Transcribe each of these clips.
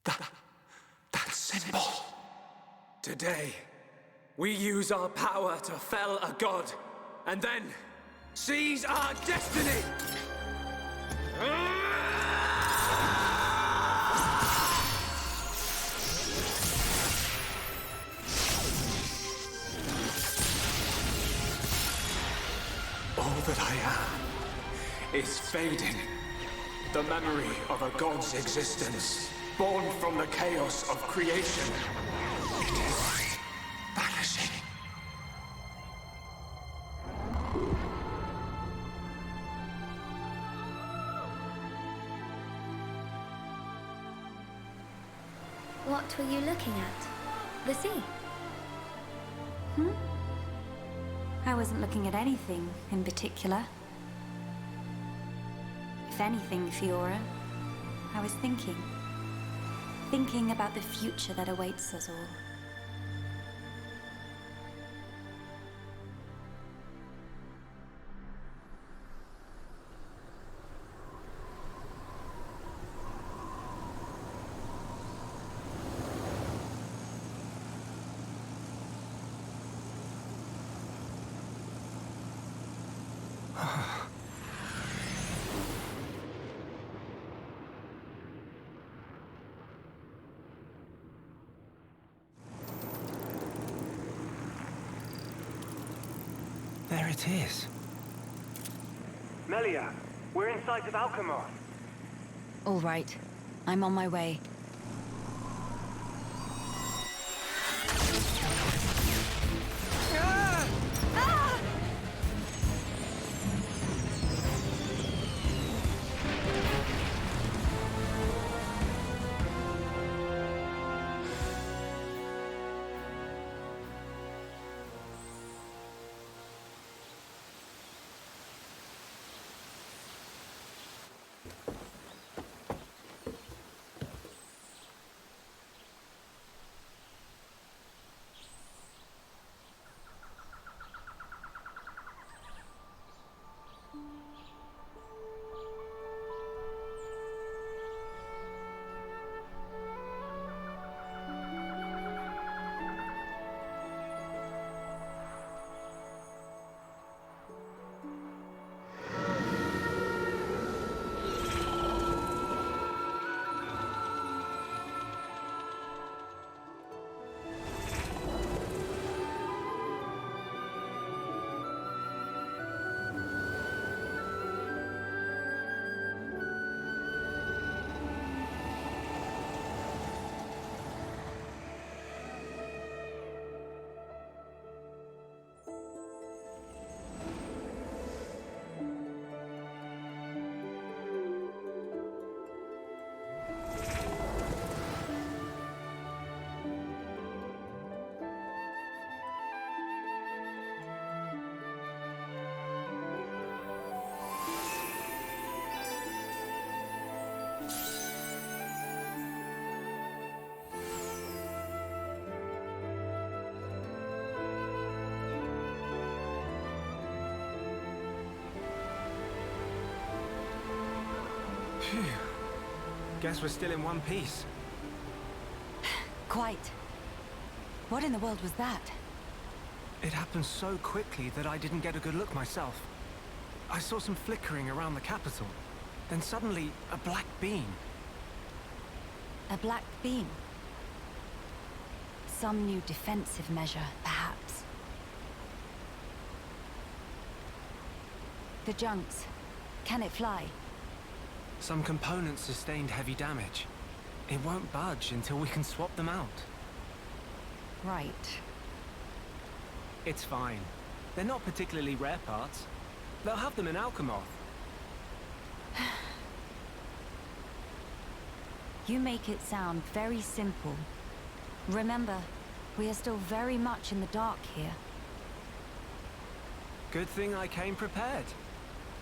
That symbol. Today, we use our power to fell a god, and then seize our destiny! All that I am is fading. The memory of a god's existence, born from the chaos of creation. It is vanishing. What were you looking at? The sea? I wasn't looking at anything in particular. If anything, Fiora, I was thinking. Thinking about the future that awaits us all. There it is. Melia, we're in sight of Alchemoth. All right, I'm on my way. Phew. Guess we're still in one piece. Quite. What in the world was that? It happened so quickly that I didn't get a good look myself. I saw some flickering around the capital. Then suddenly, a black beam. A black beam? Some new defensive measure, perhaps. The junks. Can it fly? Some components sustained heavy damage. It won't budge until we can swap them out. Right. It's fine. They're not particularly rare parts. They'll have them in Alchemoth. You make it sound very simple. Remember, we are still very much in the dark here. Good thing I came prepared.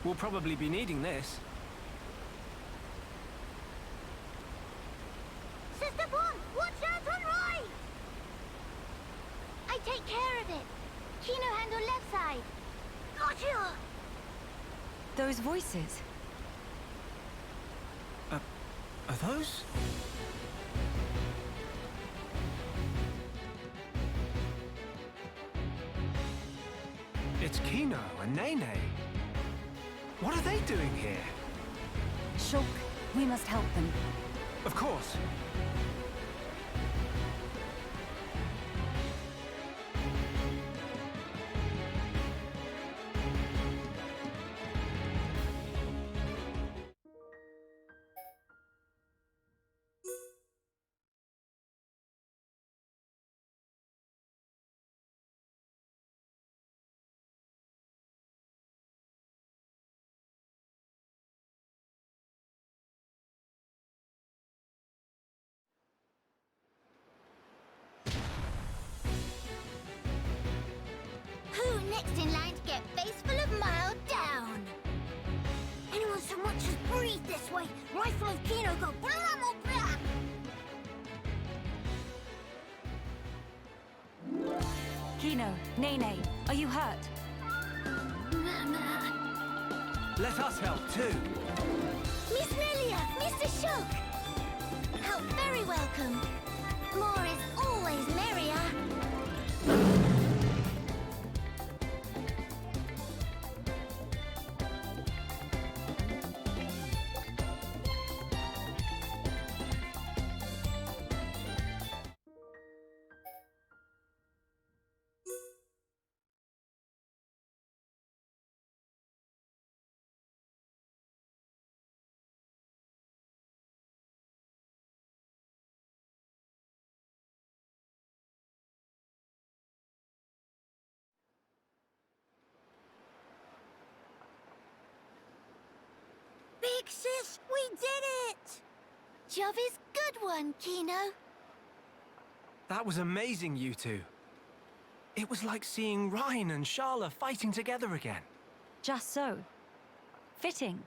We'll probably be needing this. Sister Bon, watch out on right! I take care of it. Kino handle left side. Gotcha! Those voices. Are those? Kino and Nene. What are they doing here? Shulk, we must help them. Of course. Who next in line to get face full of mild down? Anyone so much as breathe this way, rifle of Kino go blam or blam! Kino, Nene, are you hurt? Let us help too. Miss Melia, Mr. Shulk! How very welcome. More is always merrier. Big sis, we did it! Job is good one, Kino. That was amazing, you two. It was like seeing Rhine and Sharla fighting together again. Just so. Fitting.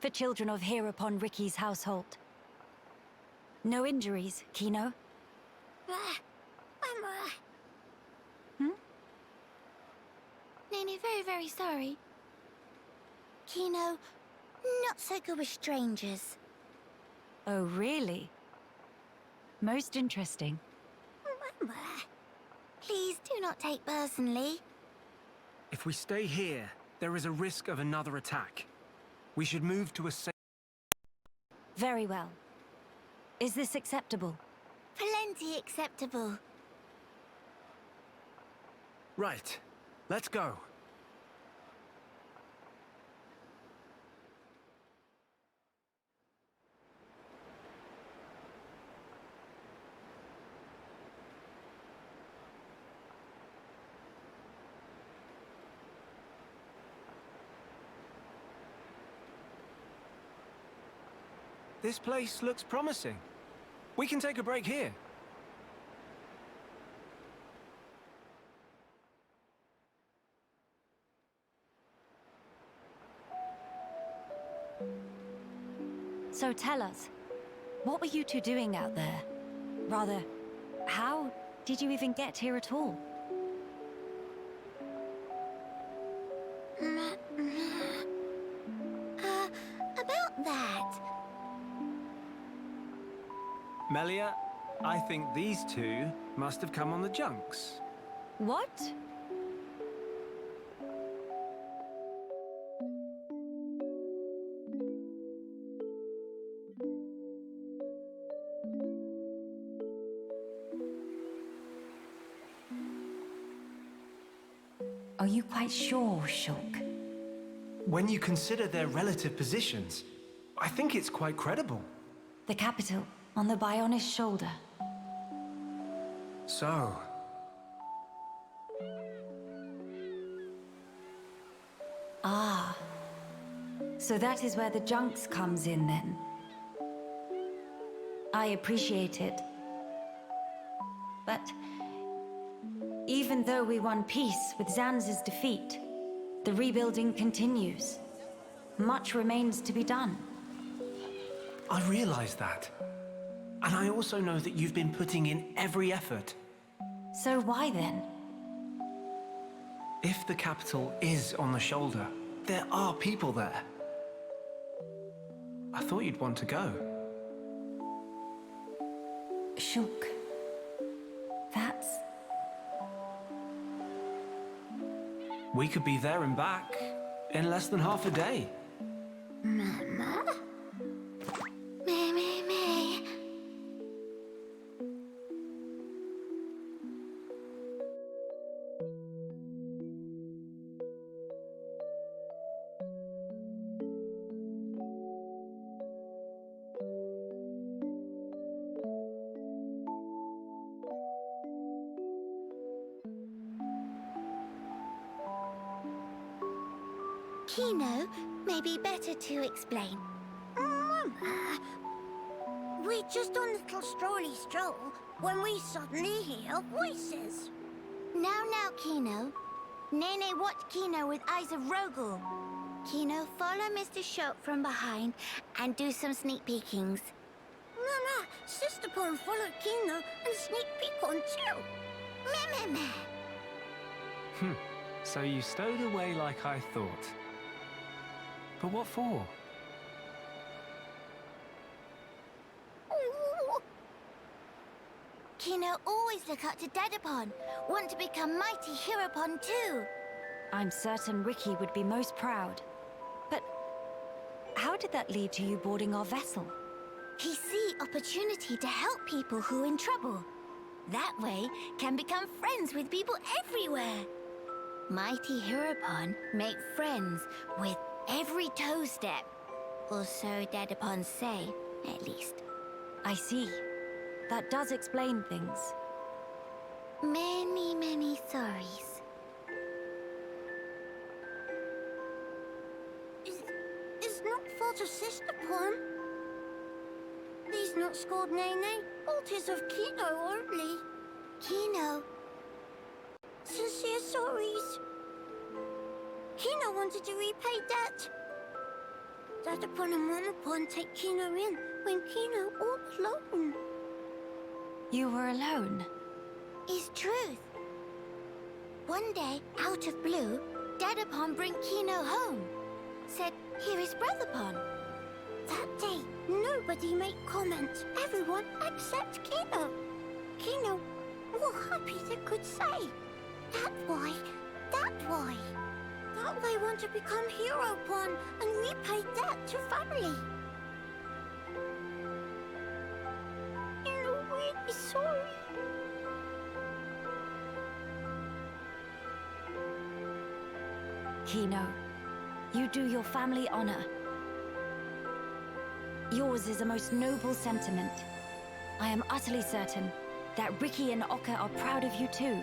For children of here upon Ricky's household. No injuries, Kino? Hmm? Nene, very, very sorry. Kino, not so good with strangers. Oh, really? Most interesting. Please do not take personally. If we stay here, there is a risk of another attack. We should move to a safe... Very well. Is this acceptable? Plenty acceptable. Right. Let's go. This place looks promising. We can take a break here. So tell us, what were you two doing out there? Rather, how did you even get here at all? About that. Melia, I think these two must have come on the junks. What? Are you quite sure, Shulk? When you consider their relative positions, I think it's quite credible. The capital, on the Bionis Shoulder. So... Ah. So that is where the junks comes in, then. I appreciate it. But... even though we won peace with Zanz's defeat, the rebuilding continues. Much remains to be done. I realize that. And I also know that you've been putting in every effort. So why then? If the capital is on the shoulder, there are people there. I thought you'd want to go. Shulk. That's... We could be there and back in less than half a day. Mama? Me. Kino, maybe better to explain. Mama, we're just on a little strolly stroll when we suddenly hear voices. Now, Kino. Nene watch Kino with eyes of Rogel. Kino, follow Mr. Schultz from behind and do some sneak peekings. Mama, Sister Pond followed Kino and sneak peek on too. Meh. So you stowed away like I thought. But what for? Kino always look up to Dadapon. Want to become mighty Heropon too. I'm certain Ricky would be most proud. But how did that lead to you boarding our vessel? He see opportunity to help people who in trouble. That way, can become friends with people everywhere. Mighty Heropon make friends with every toe step. Or so Dadapon say, at least. I see. That does explain things. Many sorries. Is not fault of Sister Pon. These not scored Nene. Fault is of Kino only. Kino. Sincere sorries. Kino wanted to repay debt. Dadapon and Mamapon take Kino in when Kino all alone. You were alone? Is truth. One day, out of blue, Dadapon bring Kino home. Said, here is Brotherpon. That day, nobody make comment. Everyone except Kino. Kino, more happy they could say. That why. That way want to become Heropon and repay debt to family. You're really sorry. Kino, you do your family honor. Yours is a most noble sentiment. I am utterly certain that Ricky and Oka are proud of you too.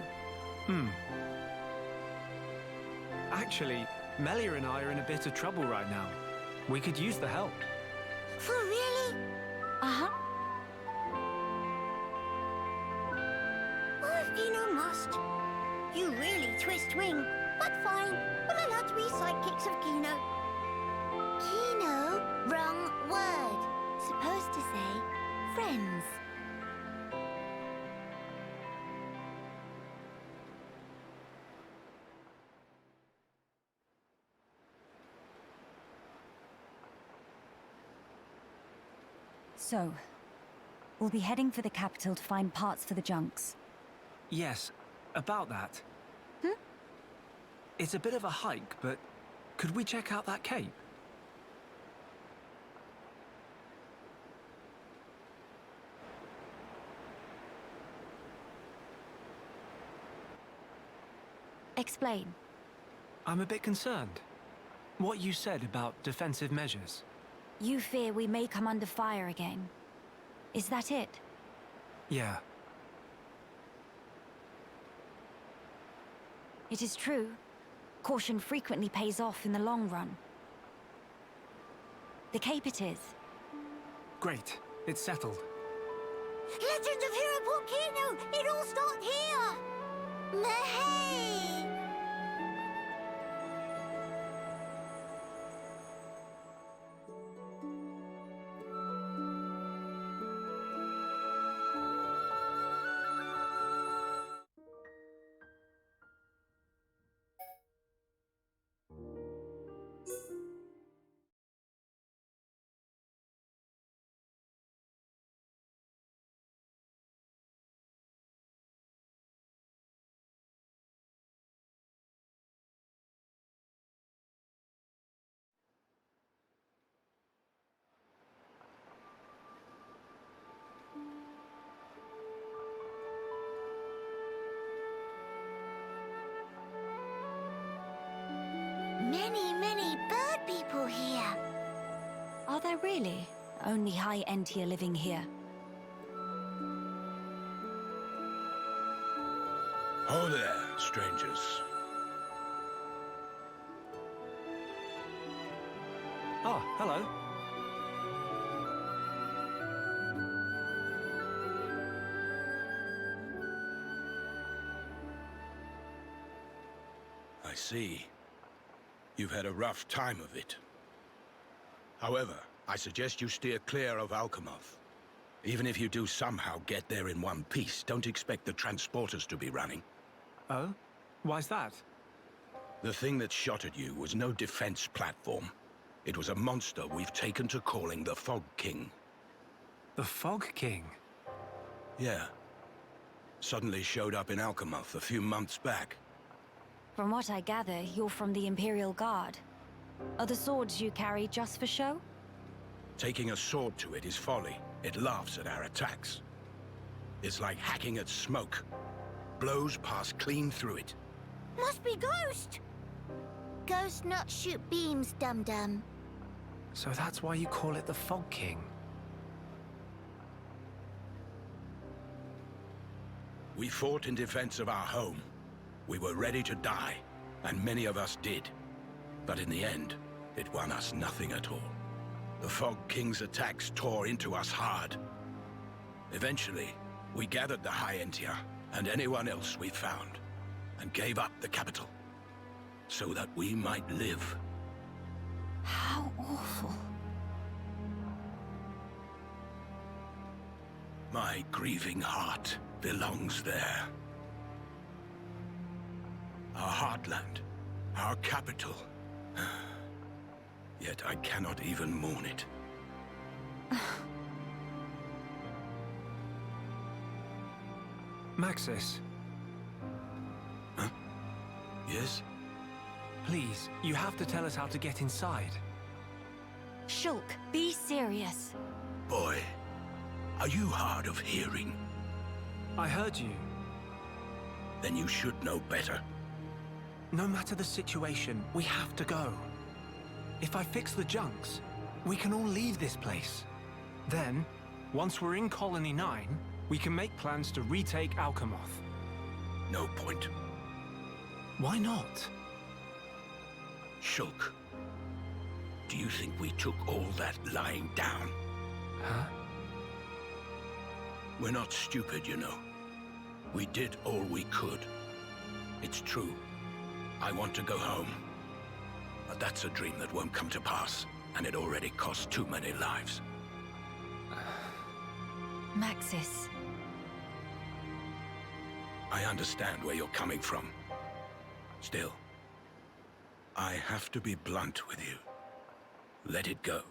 Actually, Melia and I are in a bit of trouble right now. We could use the help. For really? Uh-huh. Oh, if Kino must. You really twist wing. But fine, we'll allow to be sidekicks of Kino. Kino? Wrong word. Supposed to say friends. So, we'll be heading for the capital to find parts for the junks. Yes, about that. It's a bit of a hike, but could we check out that cape? Explain. I'm a bit concerned. What you said about defensive measures. You fear we may come under fire again. Is that it? Yeah. It is true. Caution frequently pays off in the long run. The cape it is. Great. It's settled. Legend of Heropon Kino! It all start here! Mahey! many bird people here. Are there really only high Entier living here? Oh there, strangers. Oh, hello. I see. You've had a rough time of it. However, I suggest you steer clear of Alchemoth. Even if you do somehow get there in one piece, don't expect the transporters to be running. Oh? Why's that? The thing that shot at you was no defense platform. It was a monster we've taken to calling the Fog King. The Fog King? Yeah. Suddenly showed up in Alchemoth a few months back. From what I gather, you're from the Imperial Guard. Are the swords you carry just for show? Taking a sword to it is folly. It laughs at our attacks. It's like hacking at smoke. Blows pass clean through it. Must be Ghost. Ghost not shoot beams, dum-dum. So that's why you call it the Fog King? We fought in defense of our home. We were ready to die, and many of us did. But in the end, it won us nothing at all. The Fog King's attacks tore into us hard. Eventually, we gathered the High Entier and anyone else we found, and gave up the capital, so that we might live. How awful. My grieving heart belongs there. Our heartland, our capital. Yet I cannot even mourn it. Maxis, Huh? Yes? please, you have to tell us how to get inside. Shulk, be serious. Boy, are you hard of hearing? I heard you. Then you should know better. No matter the situation, we have to go. If I fix the junks, we can all leave this place. Then, once we're in Colony 9, we can make plans to retake Alchemoth. No point. Why not? Shulk, do you think we took all that lying down? Huh? We're not stupid, you know. We did all we could. It's true. I want to go home. But that's a dream that won't come to pass, and it already cost too many lives. Maxis. I understand where you're coming from. Still, I have to be blunt with you. Let it go.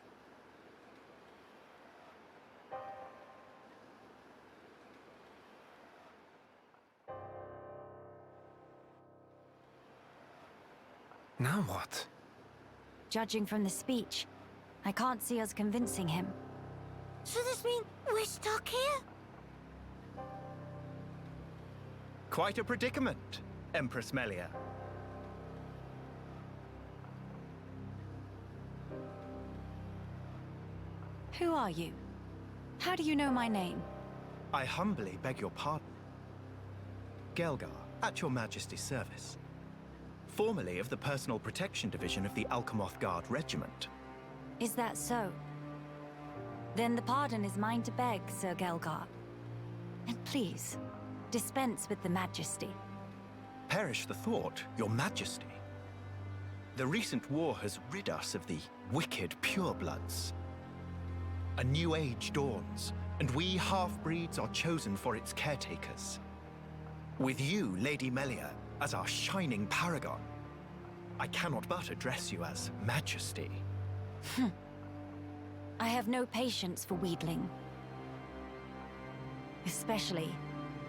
Now what? Judging from the speech, I can't see us convincing him. So this means we're stuck here? Quite a predicament, Empress Melia. Who are you? How do you know my name? I humbly beg your pardon. Gelgar, at your Majesty's service. Formerly of the Personal Protection Division of the Alchemoth Guard Regiment. Is that so? Then the pardon is mine to beg, Sir Gelgar. And please, dispense with the Majesty. Perish the thought, your Majesty. The recent war has rid us of the wicked purebloods. A new age dawns, and we half-breeds are chosen for its caretakers. With you, Lady Melia, as our shining paragon, I cannot but address you as Majesty. I have no patience for wheedling. Especially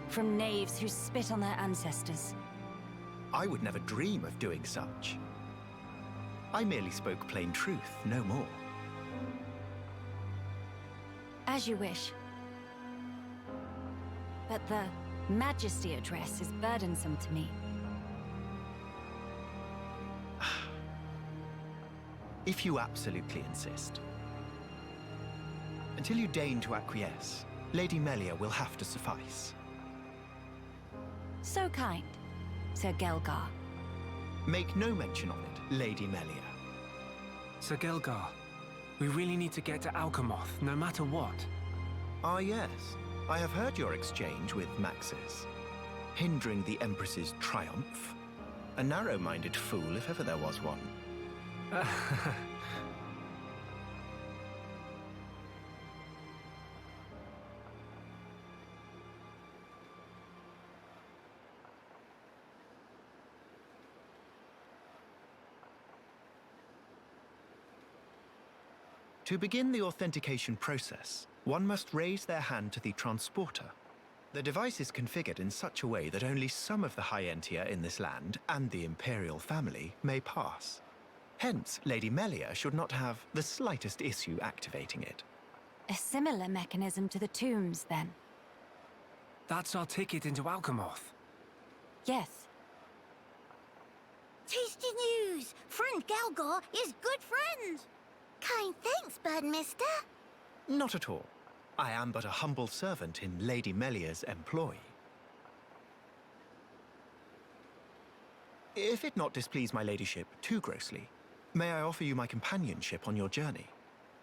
from knaves who spit on their ancestors. I would never dream of doing such. I merely spoke plain truth, no more. As you wish. But the Majesty address is burdensome to me. if you absolutely insist. Until you deign to acquiesce, Lady Melia will have to suffice. So kind, Sir Gelgar. Make no mention of it, Lady Melia. Sir Gelgar, we really need to get to Alchemoth, no matter what. Ah, yes. I have heard your exchange with Maxis. Hindering the Empress's triumph? A narrow-minded fool, if ever there was one. To begin the authentication process, one must raise their hand to the transporter. The device is configured in such a way that only some of the High-Entier in this land and the Imperial family may pass. Hence, Lady Melia should not have the slightest issue activating it. A similar mechanism to the tombs, then? That's our ticket into Alchemoth. Yes. Tasty news! Friend Galgar is good friend! Kind thanks, Birdmister. Not at all. I am but a humble servant in Lady Melia's employ. If it not displease my ladyship too grossly, may I offer you my companionship on your journey?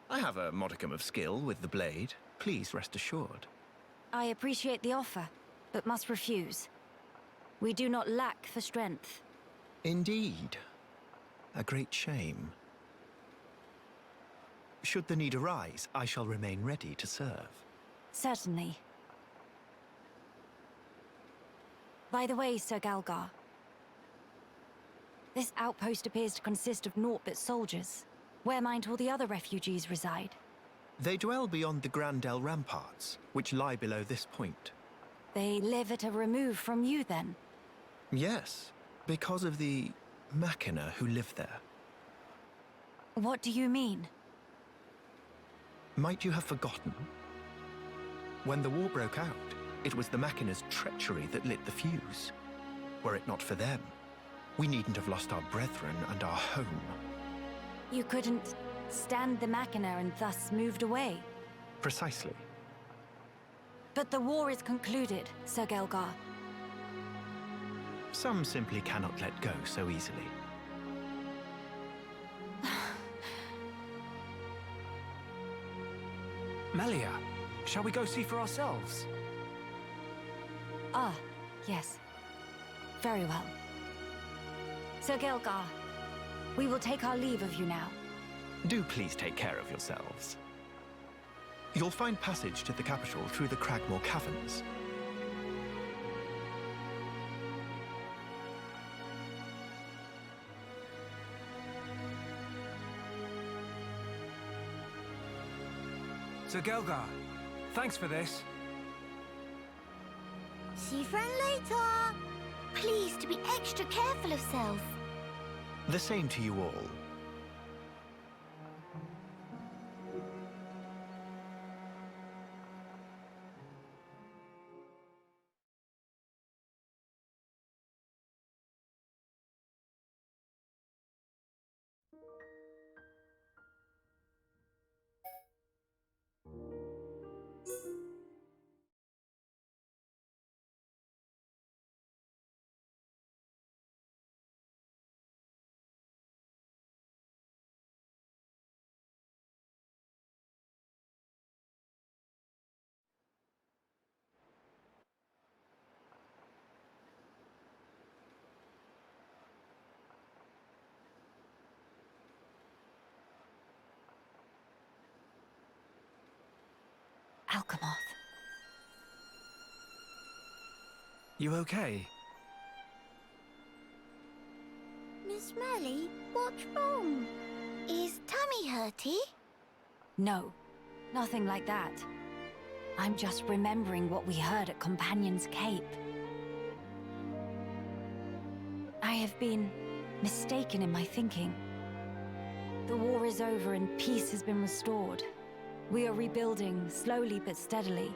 I have a modicum of skill with the blade. Please rest assured. I appreciate the offer, but must refuse. We do not lack for strength. Indeed. A great shame. Should the need arise, I shall remain ready to serve. Certainly. By the way, Sir Galgar, this outpost appears to consist of naught but soldiers. Where might all the other refugees reside? They dwell beyond the Grandel ramparts, which lie below this point. They live at a remove from you, then? Yes, because of the Machina who live there. What do you mean? Might you have forgotten? When the war broke out, it was the Machina's treachery that lit the fuse. Were it not for them, we needn't have lost our brethren and our home. You couldn't stand the Machina and thus moved away? Precisely. But the war is concluded, Sir Gelgar. Some simply cannot let go so easily. Melia, shall we go see for ourselves? Ah, yes. Very well. Sir Gelgar, we will take our leave of you now. Do please take care of yourselves. You'll find passage to the capital through the Cragmore Caverns. Sir Gelgar, thanks for this. See friend later. Please to be extra careful of self. The same to you all. Alchemoth. You okay? Miss Melly, what's wrong? Is tummy hurty? No, nothing like that. I'm just remembering what we heard at Companion's Cape. I have been mistaken in my thinking. The war is over and peace has been restored. We are rebuilding, slowly but steadily.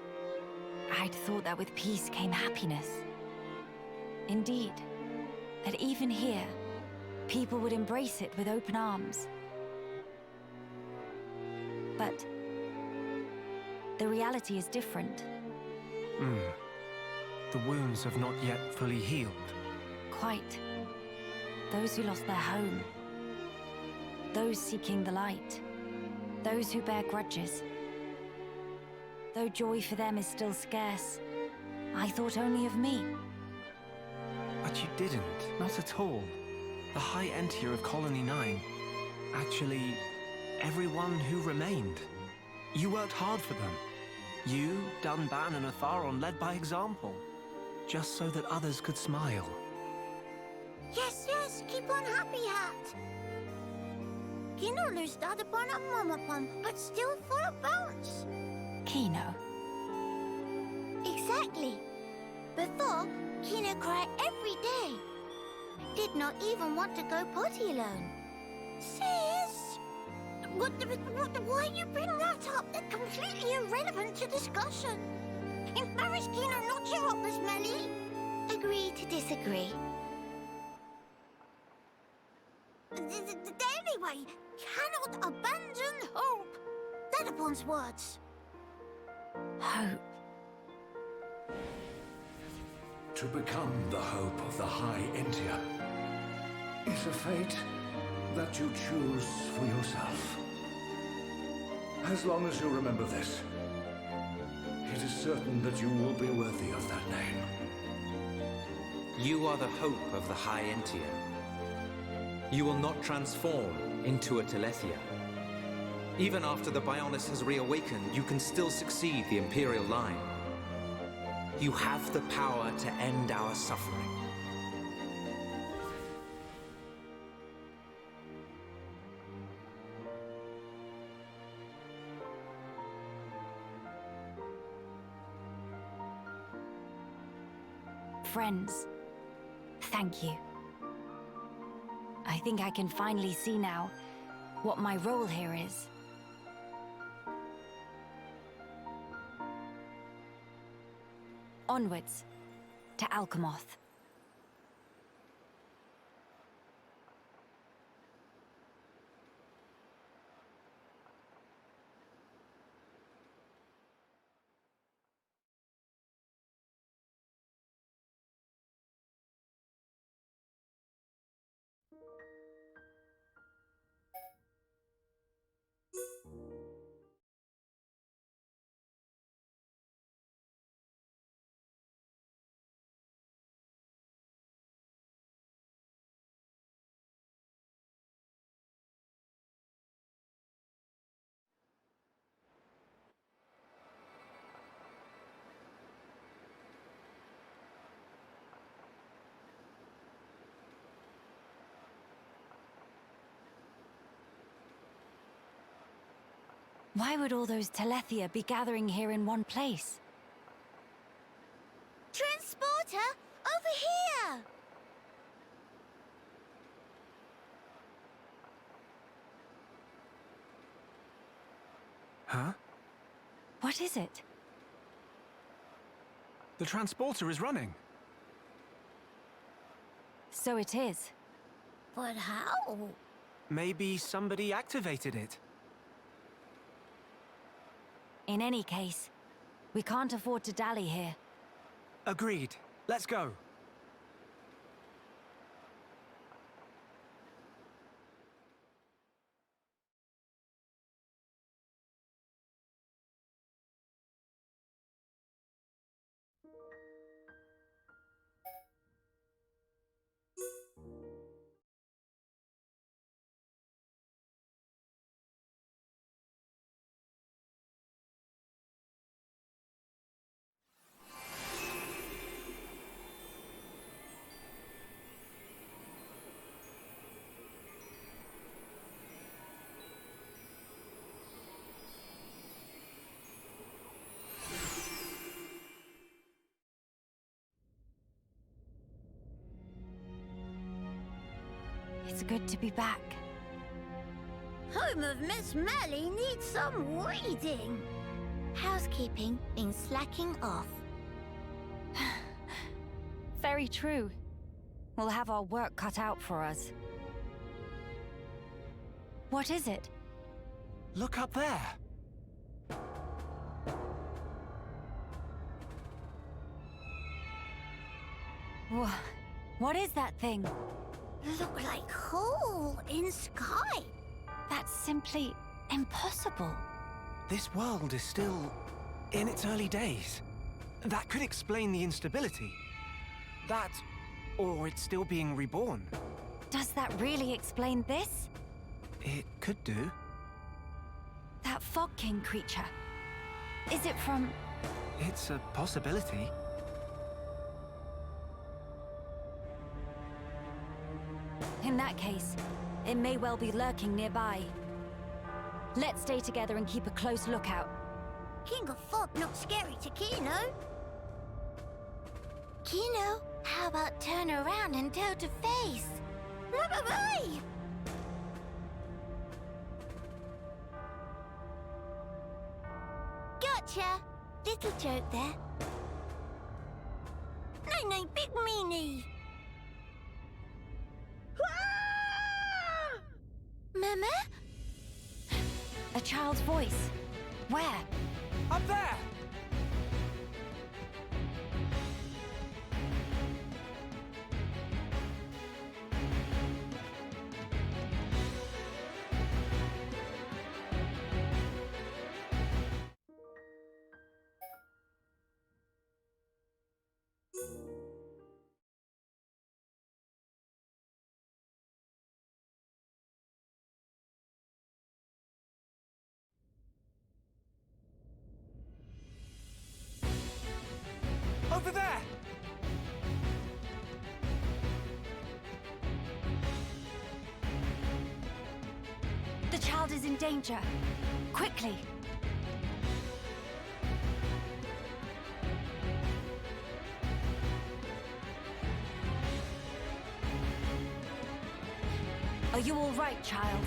I'd thought that with peace came happiness. Indeed, that even here, people would embrace it with open arms. But the reality is different. The wounds have not yet fully healed. Quite. Those who lost their home. Those seeking the light. Those who bear grudges. Though joy for them is still scarce, I thought only of me. But you didn't. Not at all. The High Entier of Colony 9. Actually, everyone who remained. You worked hard for them. You, Dunban, and Atharon led by example. Just so that others could smile. Yes, yes, keep on happy, Hat. Kino lustade på en mamma-pom, but still full of bounce. Kino. Exactly. Before, Kino cried every day. Did not even want to go potty alone. Sis! Why you bring that up? It's completely irrelevant to discussion. Embarrass Kino not cheer up, Miss Melly. Agree to disagree. Anyway, cannot abandon hope. Dadapon's words. Hope. To become the hope of the High Entier is a fate that you choose for yourself. As long as you remember this, it is certain that you will be worthy of that name. You are the hope of the High Entier. You will not transform into a Telethia. Even after the Bionis has reawakened, you can still succeed the Imperial line. You have the power to end our suffering. Friends, thank you. I think I can finally see now what my role here is. Onwards to Alchemoth. Why would all those Telethia be gathering here in one place? Transporter, over here! Huh? What is it? The transporter is running. So it is. But how? Maybe somebody activated it. In any case, we can't afford to dally here. Agreed. Let's go. It's good to be back. Home of Miss Melly needs some weeding. Housekeeping been slacking off. Very true. We'll have our work cut out for us. What is it? Look up there. What is that thing? Look like hole in sky. That's simply impossible. This world is still in its early days. That could explain the instability. That, or it's still being reborn. Does that really explain this? It could do. That Fog King creature. Is it from... It's a possibility. In that case, it may well be lurking nearby. Let's stay together and keep a close lookout. King of Fog not scary to Kino. Kino, how about turn around and toe to face? Bye-bye! Gotcha! Little joke there. No, big meanie! Mama? A child's voice. Where? Up there! Over there! The child is in danger. Quickly! Are you all right, child?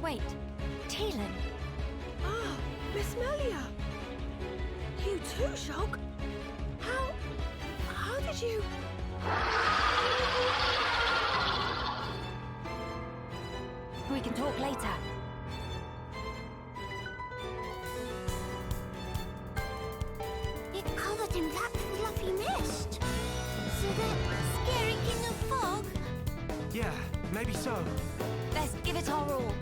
Wait, Talon. Ah, Miss Melia! You too, Shulk? How did you... We can talk later. It covered in black fluffy mist. So that scary King of Fog? Yeah, maybe so. Let's give it our all.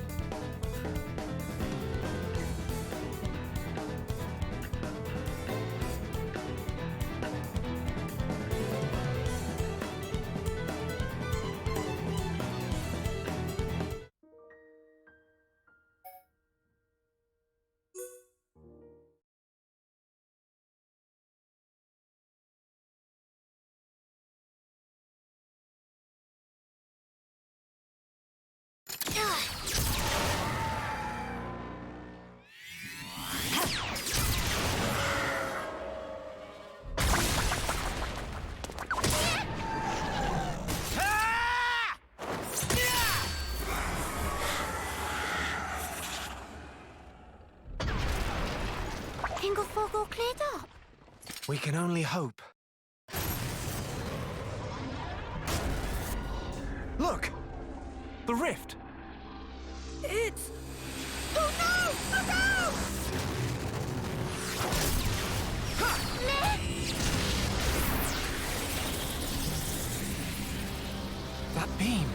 King of Fog all cleared up. We can only hope. Look! The rift! It's... Oh no! Look out! That beam!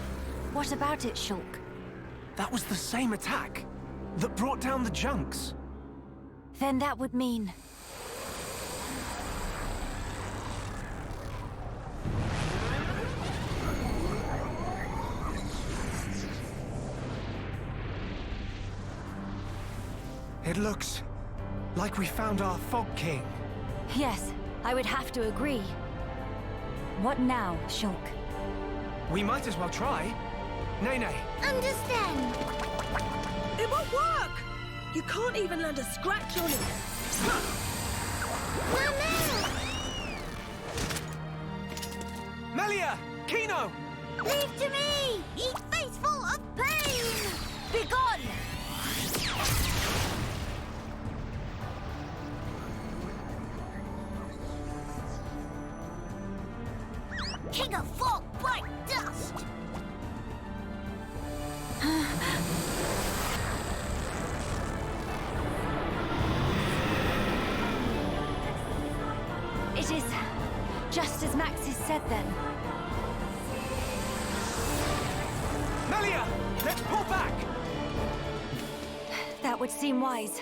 What about it, Shulk? That was the same attack that brought down the junks. Then that would mean... It looks like we found our Fog King. Yes, I would have to agree. What now, Shulk? We might as well try. Nene. Understand. It won't work! You can't even land a scratch on it. Mama! Melia! Kino! Leave to me! Ye faithful of pain! Begone! King of Fog, bright dust! Just as Maxis said then. Melia! Let's pull back! That would seem wise.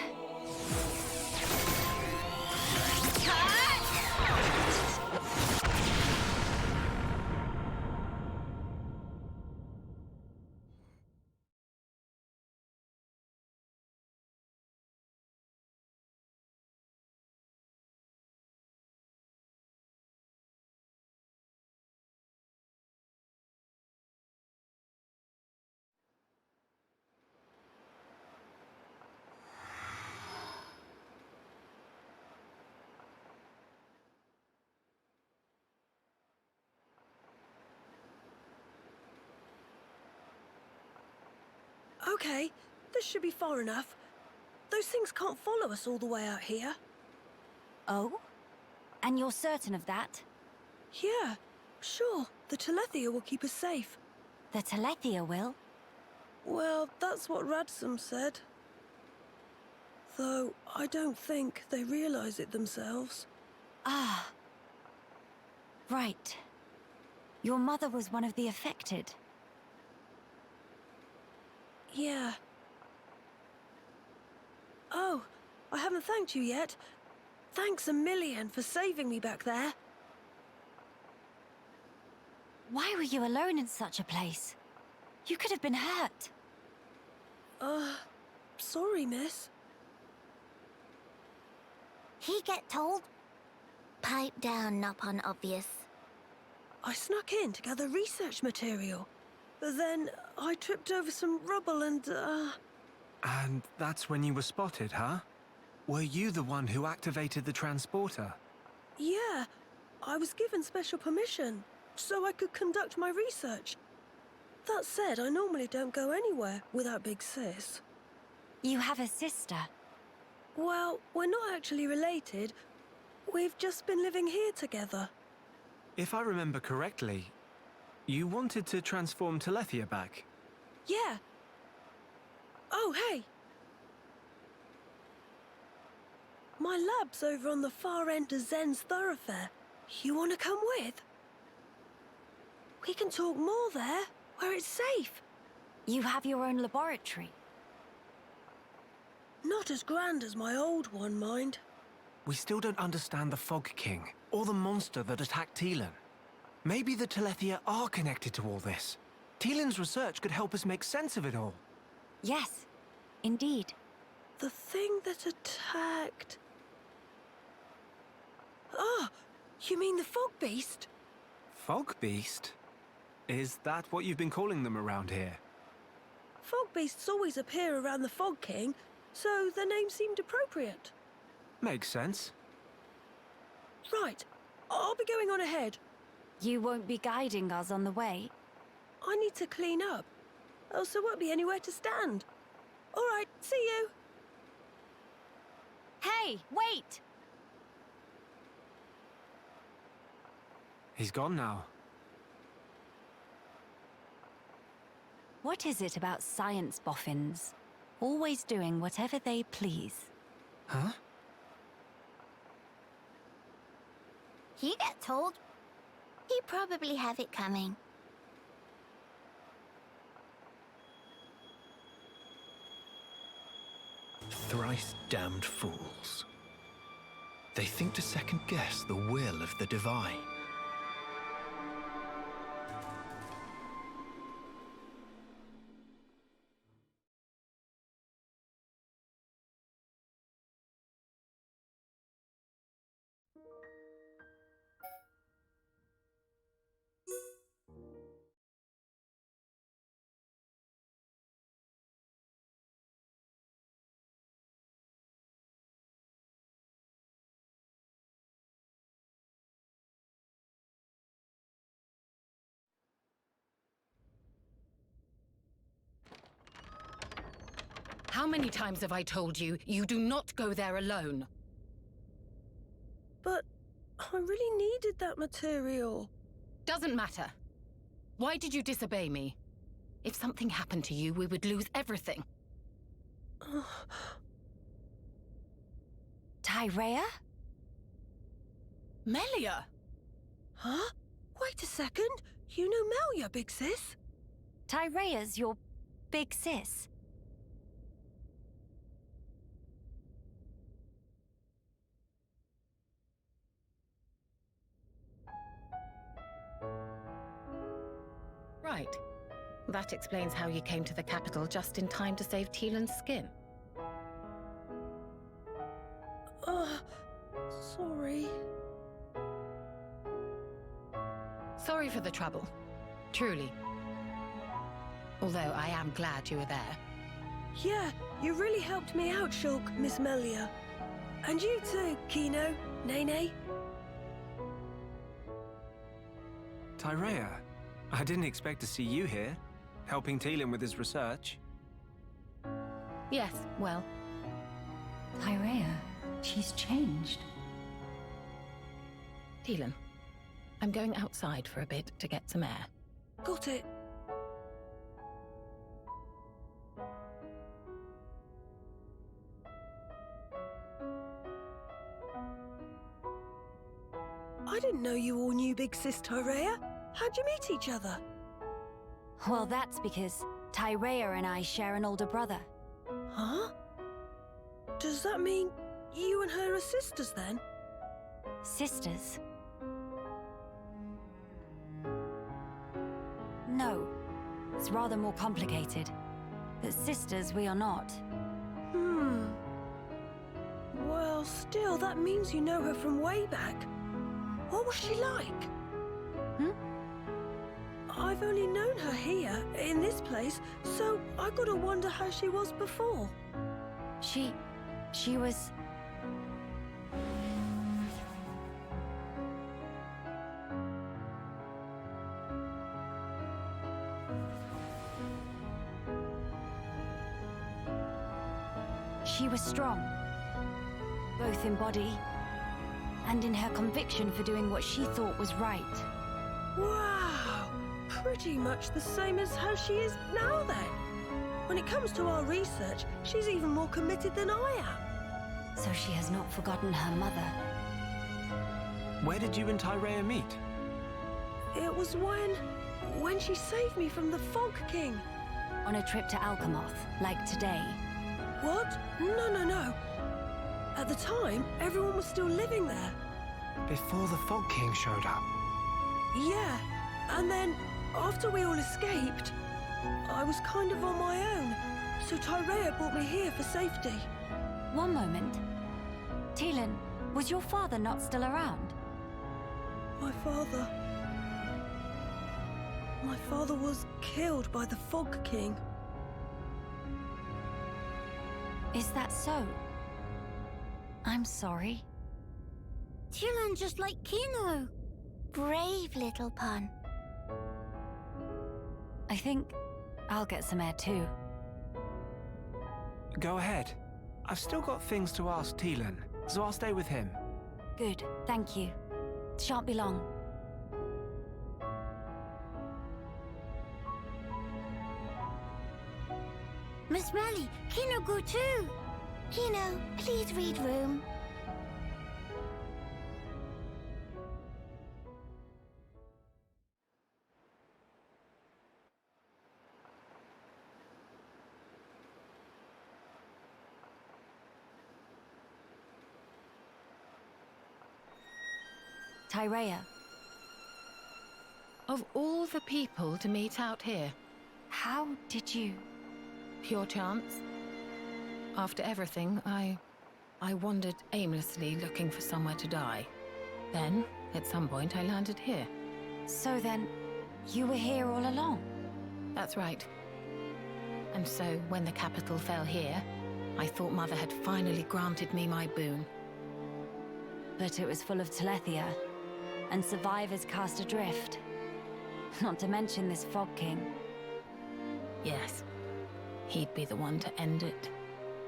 Okay, this should be far enough. Those things can't follow us all the way out here. Oh? And you're certain of that? Yeah, sure. The Telethia will keep us safe. The Telethia will? Well, that's what Radsum said. Though, I don't think they realize it themselves. Ah. Right. Your mother was one of the affected. Yeah. Oh, I haven't thanked you yet. Thanks a million for saving me back there. Why were you alone in such a place? You could have been hurt. Sorry, miss. He get told? Pipe down, not unobvious. I snuck in to gather research material. But then I tripped over some rubble and, And that's when you were spotted, huh? Were you the one who activated the transporter? Yeah, I was given special permission, so I could conduct my research. That said, I normally don't go anywhere without Big Sis. You have a sister. Well, we're not actually related. We've just been living here together. If I remember correctly, you wanted to transform Telethia back. Yeah. Oh, hey! My lab's over on the far end of Zen's thoroughfare. You want to come with? We can talk more there, where it's safe. You have your own laboratory. Not as grand as my old one, mind. We still don't understand the Fog King, or the monster that attacked Teelan. Maybe the Telethia are connected to all this. Teelan's research could help us make sense of it all. Yes, indeed. The thing that attacked... Ah, you mean the Fog Beast? Fog Beast? Is that what you've been calling them around here? Fog Beasts always appear around the Fog King, so the name seemed appropriate. Makes sense. Right, I'll be going on ahead. You won't be guiding us on the way? I need to clean up, else there won't be anywhere to stand. All right, see you. Hey, wait! He's gone now. What is it about science boffins? Always doing whatever they please. Huh? He get told? He probably have it coming. Thrice damned fools. They think to second-guess the will of the divine. How many times have I told you, you do not go there alone? But I really needed that material. Doesn't matter. Why did you disobey me? If something happened to you, we would lose everything. Tyrea? Melia! Huh? Wait a second. You know Melia, big sis? Tyrea's your big sis. Right. That explains how you came to the capital just in time to save Tielan's skin. Sorry. Sorry for the trouble. Truly. Although I am glad you were there. Yeah, you really helped me out, Shulk, Miss Melia. And you too, Kino, Nene. Tyrea, I didn't expect to see you here, helping Tielan with his research. Yes, well, Tyrea, she's changed. Tielan, I'm going outside for a bit to get some air. Got it. I didn't know you all knew Big Sis Tyrea. How'd you meet each other? Well, that's because Tyrea and I share an older brother. Huh? Does that mean you and her are sisters then? Sisters? No. It's rather more complicated. But sisters we are not. Well, still, that means you know her from way back. What was she like? I've only known her here, in this place, so I gotta wonder how she was before. She was... She was strong, both in body and in her conviction for doing what she thought was right. Wow! Pretty much the same as how she is now then. When it comes to our research, she's even more committed than I am. So she has not forgotten her mother. Where did you and Tyrea meet? It was when she saved me from the Fog King. On a trip to Alchemoth, like today. What? No. At the time, everyone was still living there. Before the Fog King showed up? Yeah, and then, after we all escaped, I was kind of on my own, so Tyrea brought me here for safety. One moment. Tielan, was your father not still around? My father was killed by the Fog King. Is that so? I'm sorry. Tielan just like Kino. Brave little pun. I think I'll get some air too. Go ahead. I've still got things to ask Tielan, so I'll stay with him. Good, thank you. Shan't be long. Miss Melly, Kino go too. Kino, please read room. Tyrea. Of all the people to meet out here, How did you... pure chance. After everything, I wandered aimlessly looking for somewhere to die. Then, at some point, I landed here. So then, you were here all along? That's right. And so, when the capital fell here, I thought Mother had finally granted me my boon. But it was full of Telethia, and survivors cast adrift. Not to mention this Fog King. Yes, he'd be the one to end it,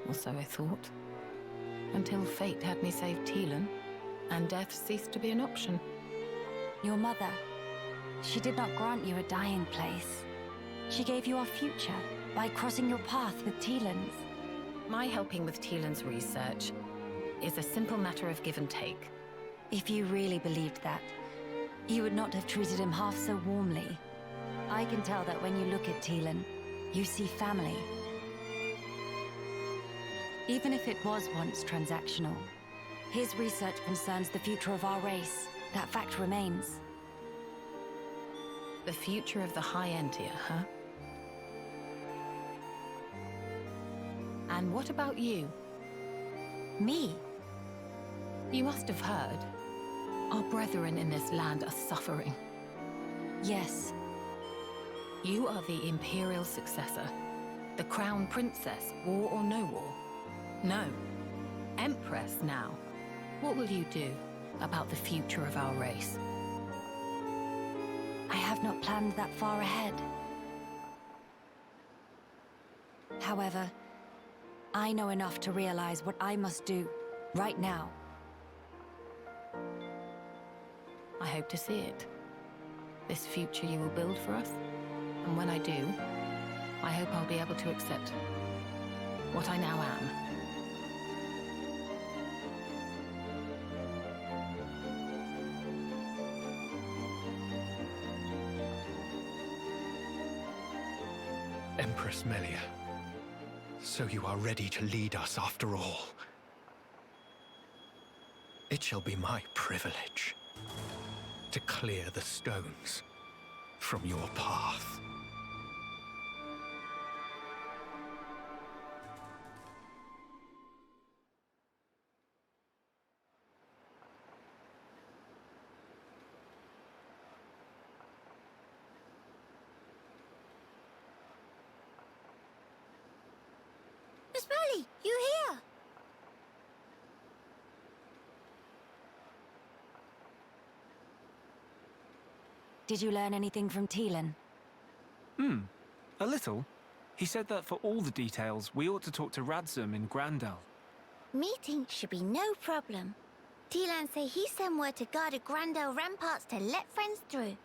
or so I thought. Until fate had me save Tielan, and death ceased to be an option. Your mother, she did not grant you a dying place. She gave you our future by crossing your path with Tielan's. My helping with Tielan's research is a simple matter of give and take. If you really believed that, You would not have treated him half so warmly. I can tell that when you look at Teelan, you see family. Even if it was once transactional, his research concerns the future of our race. That fact remains. The future of the High Entia, huh? And what about you? Me? You must have heard. Our brethren in this land are suffering. Yes. You are the Imperial successor. The Crown Princess, war or no war? No. Empress now. What will you do about the future of our race? I have not planned that far ahead. However, I know enough to realize what I must do, right now. I hope to see it. This future you will build for us. And when I do, I hope I'll be able to accept what I now am. Empress Melia, so you are ready to lead us after all. It shall be my privilege to clear the stones from your path. Miss Molly, you here? Did you learn anything from Teelan? A little. He said that for all the details, we ought to talk to Radzum in Grandel. Meeting should be no problem. Teelan say he sent word to guard the Grandel ramparts to let friends through.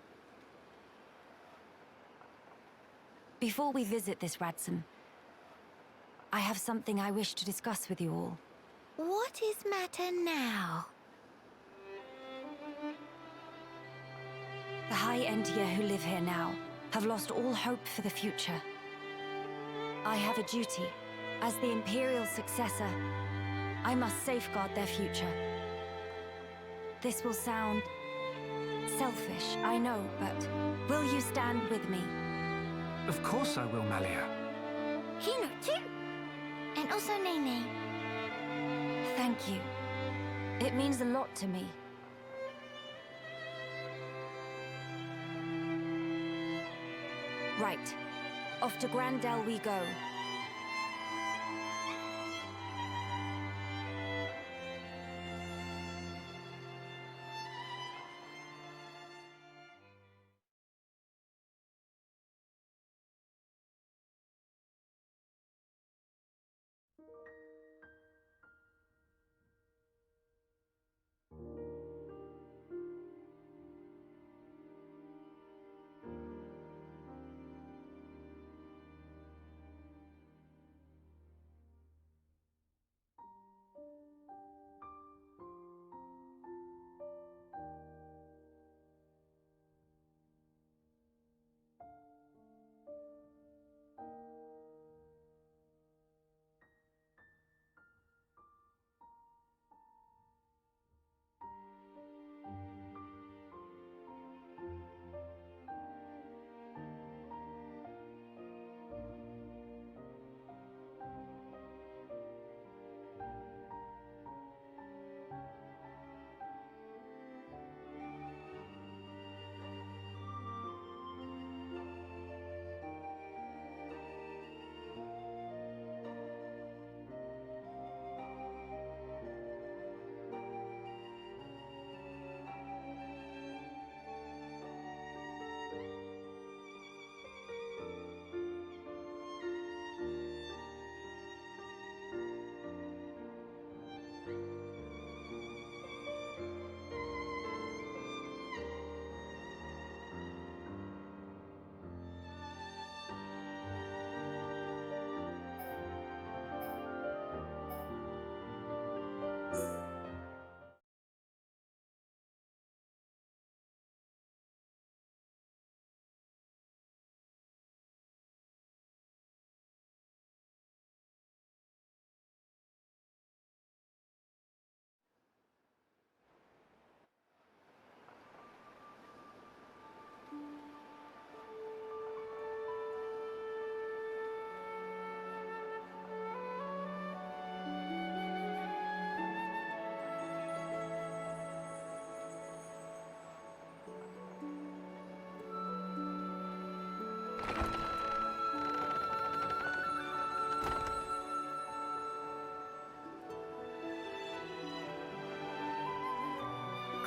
Before we visit this Radzum, I have something I wish to discuss with you all. What is matter now? The High Entia who live here now have lost all hope for the future. I have a duty. As the Imperial successor, I must safeguard their future. This will sound selfish, I know, but will you stand with me? Of course I will, Melia. Hino too. And also Nene. Thank you. It means a lot to me. Right. Off to Grandel we go.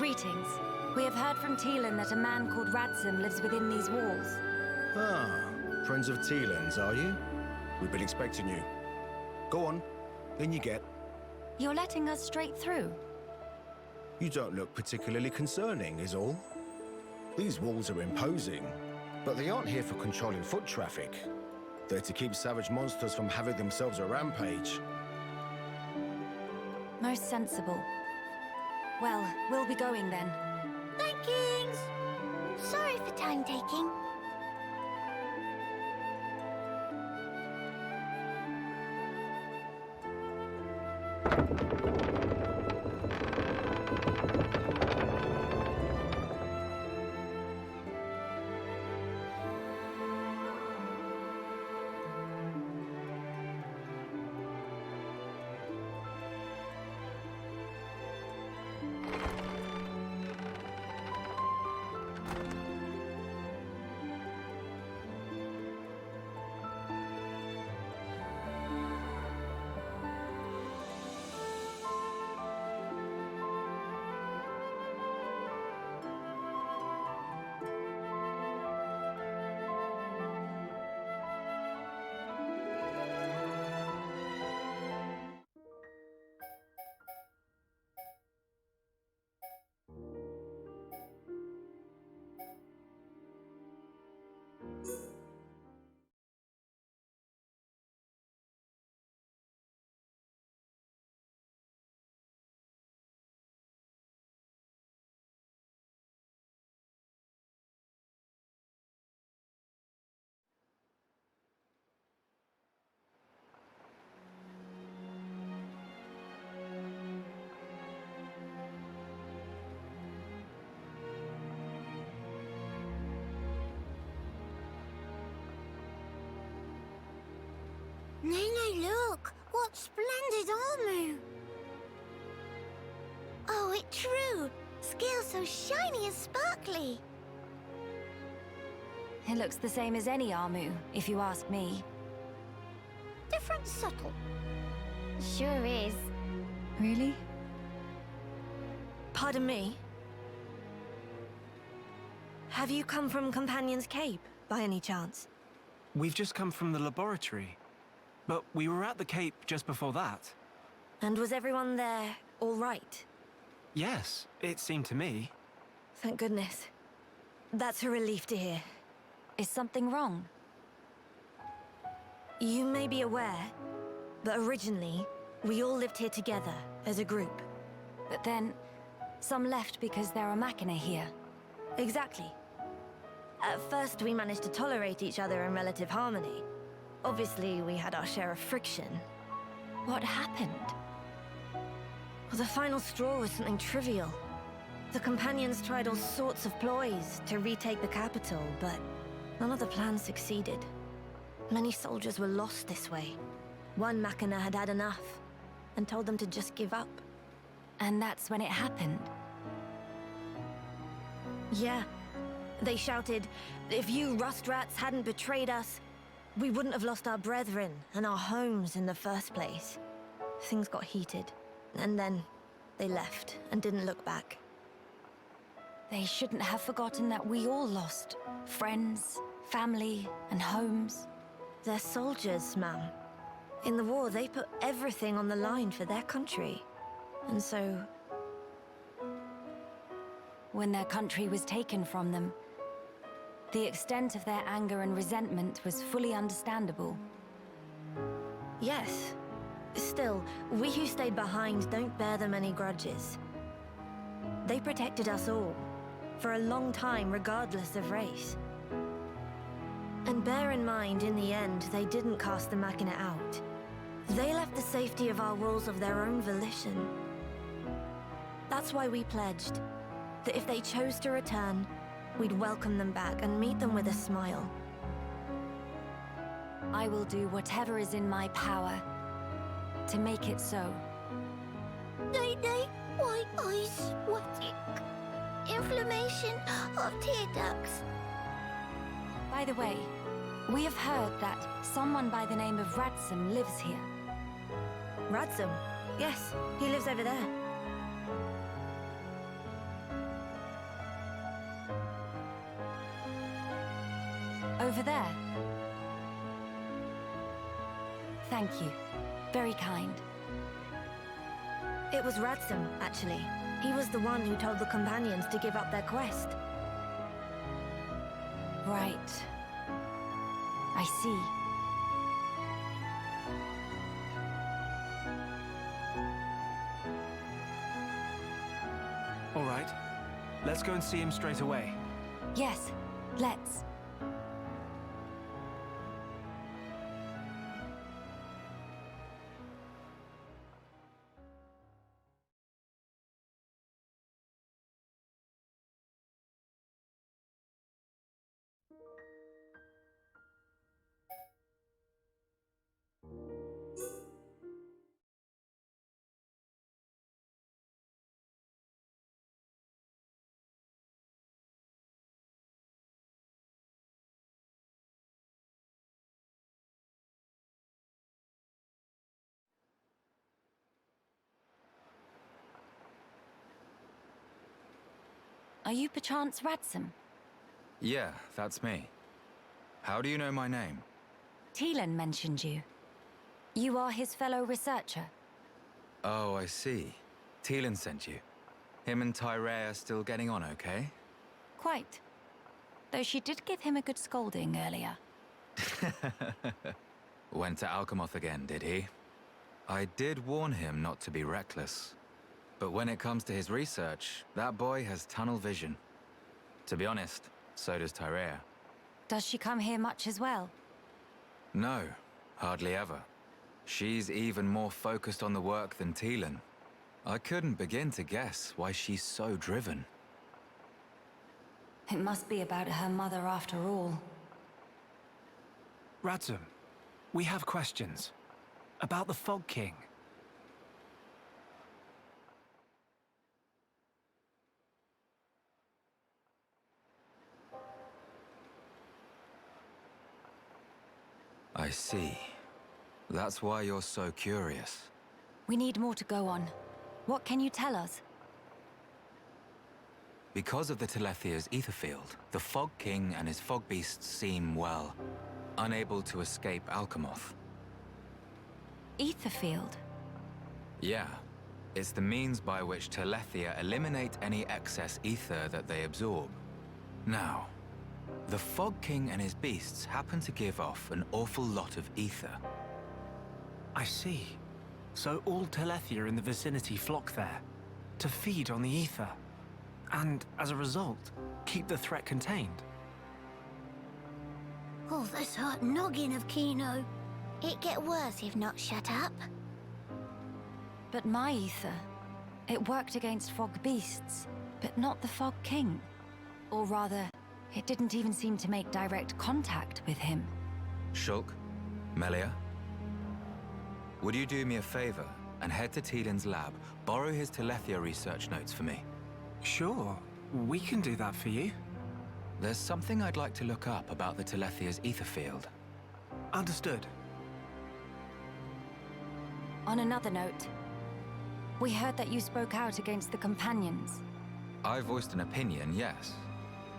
Greetings. We have heard from Teelan that a man called Radzim lives within these walls. Ah, friends of Teelan's, are you? We've been expecting you. Go on, in you get. You're letting us straight through? You don't look particularly concerning, is all. These walls are imposing, but they aren't here for controlling foot traffic. They're to keep savage monsters from having themselves a rampage. Most sensible. Well, we'll be going then. Thankings! Sorry for time taking. Nene, look! What splendid armor! Oh, it's true! Scales so shiny and sparkly! It looks the same as any Armu, if you ask me. Different subtle. Sure is. Really? Pardon me? Have you come from Companion's Cape, by any chance? We've just come from the laboratory. But we were at the Cape just before that. And was everyone there all right? Yes, it seemed to me. Thank goodness. That's a relief to hear. Is something wrong? You may be aware, but originally, we all lived here together, as a group. But then, some left because there are Machina here. Exactly. At first, we managed to tolerate each other in relative harmony. Obviously, we had our share of friction. What happened? Well, the final straw was something trivial. The Companions tried all sorts of ploys to retake the capital, but none of the plans succeeded. Many soldiers were lost this way. One Machina had had enough, and told them to just give up. And that's when it happened? Yeah. They shouted, if you rust rats hadn't betrayed us, we wouldn't have lost our brethren and our homes in the first place. Things got heated, and then they left and didn't look back. They shouldn't have forgotten that we all lost friends, family, and homes. They're soldiers, ma'am. In the war, they put everything on the line for their country. And so... when their country was taken from them, the extent of their anger and resentment was fully understandable. Yes. Still, we who stayed behind don't bear them any grudges. They protected us all, for a long time regardless of race. And bear in mind, in the end, they didn't cast the Machina out. They left the safety of our walls of their own volition. That's why we pledged that if they chose to return, we'd welcome them back and meet them with a smile. I will do whatever is in my power to make it so. Nene, white eyes sweating. Inflammation of tear ducts. By the way, we have heard that someone by the name of Radzim lives here. Radzim? Yes, he lives over there. over there. Thank you. Very kind. It was Radsum, actually. He was the one who told the companions to give up their quest. Right. I see. All right. Let's go and see him straight away. Yes, let's. Are you perchance Radsum? Yeah, that's me. How do you know my name? Teelan mentioned you. You are his fellow researcher. Oh, I see. Teelan sent you. Him and Tyree are still getting on okay? Quite. Though she did give him a good scolding earlier. Went to Alchemoth again, did he? I did warn him not to be reckless. But when it comes to his research, that boy has tunnel vision. To be honest, so does Tyree. Does she come here much as well? No, hardly ever. She's even more focused on the work than Teelan. I couldn't begin to guess why she's so driven. It must be about her mother after all. Radsum, we have questions. About the Fog King. I see. That's why you're so curious. We need more to go on. What can you tell us? Because of the Telethia's ether field, the Fog King and his fog beasts seem, well, unable to escape Alchemoth. Ether field? Yeah. It's the means by which Telethia eliminate any excess ether that they absorb. Now, the Fog King and his beasts happen to give off an awful lot of ether. I see. So all Telethia in the vicinity flock there, to feed on the ether. And, as a result, keep the threat contained. Oh, this hurt noggin of Kino. It get worse if not shut up. But my ether, it worked against fog beasts, but not the Fog King. Or rather, it didn't even seem to make direct contact with him. Shulk, Melia, would you do me a favor and head to Teelan's lab, borrow his Telethia research notes for me? Sure, we can do that for you. There's something I'd like to look up about the Telethia's ether field. Understood. On another note, we heard that you spoke out against the Companions. I voiced an opinion, yes.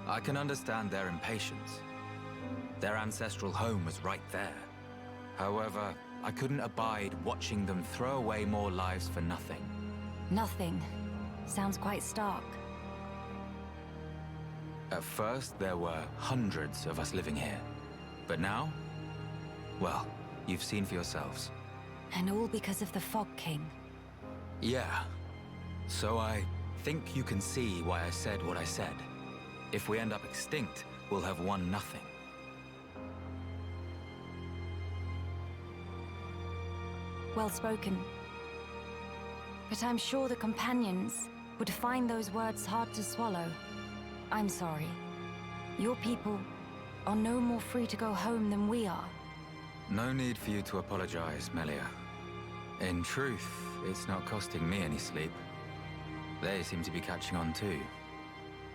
I can understand their impatience. Their ancestral home was right there. However, I couldn't abide watching them throw away more lives for nothing. Nothing. Sounds quite stark. At first, there were hundreds of us living here. But now, well, you've seen for yourselves. And all because of the Fog King. Yeah. So I think you can see why I said what I said. If we end up extinct, we'll have won nothing. Well spoken. But I'm sure the Companions would find those words hard to swallow. I'm sorry. Your people are no more free to go home than we are. No need for you to apologize, Melia. In truth, it's not costing me any sleep. They seem to be catching on too.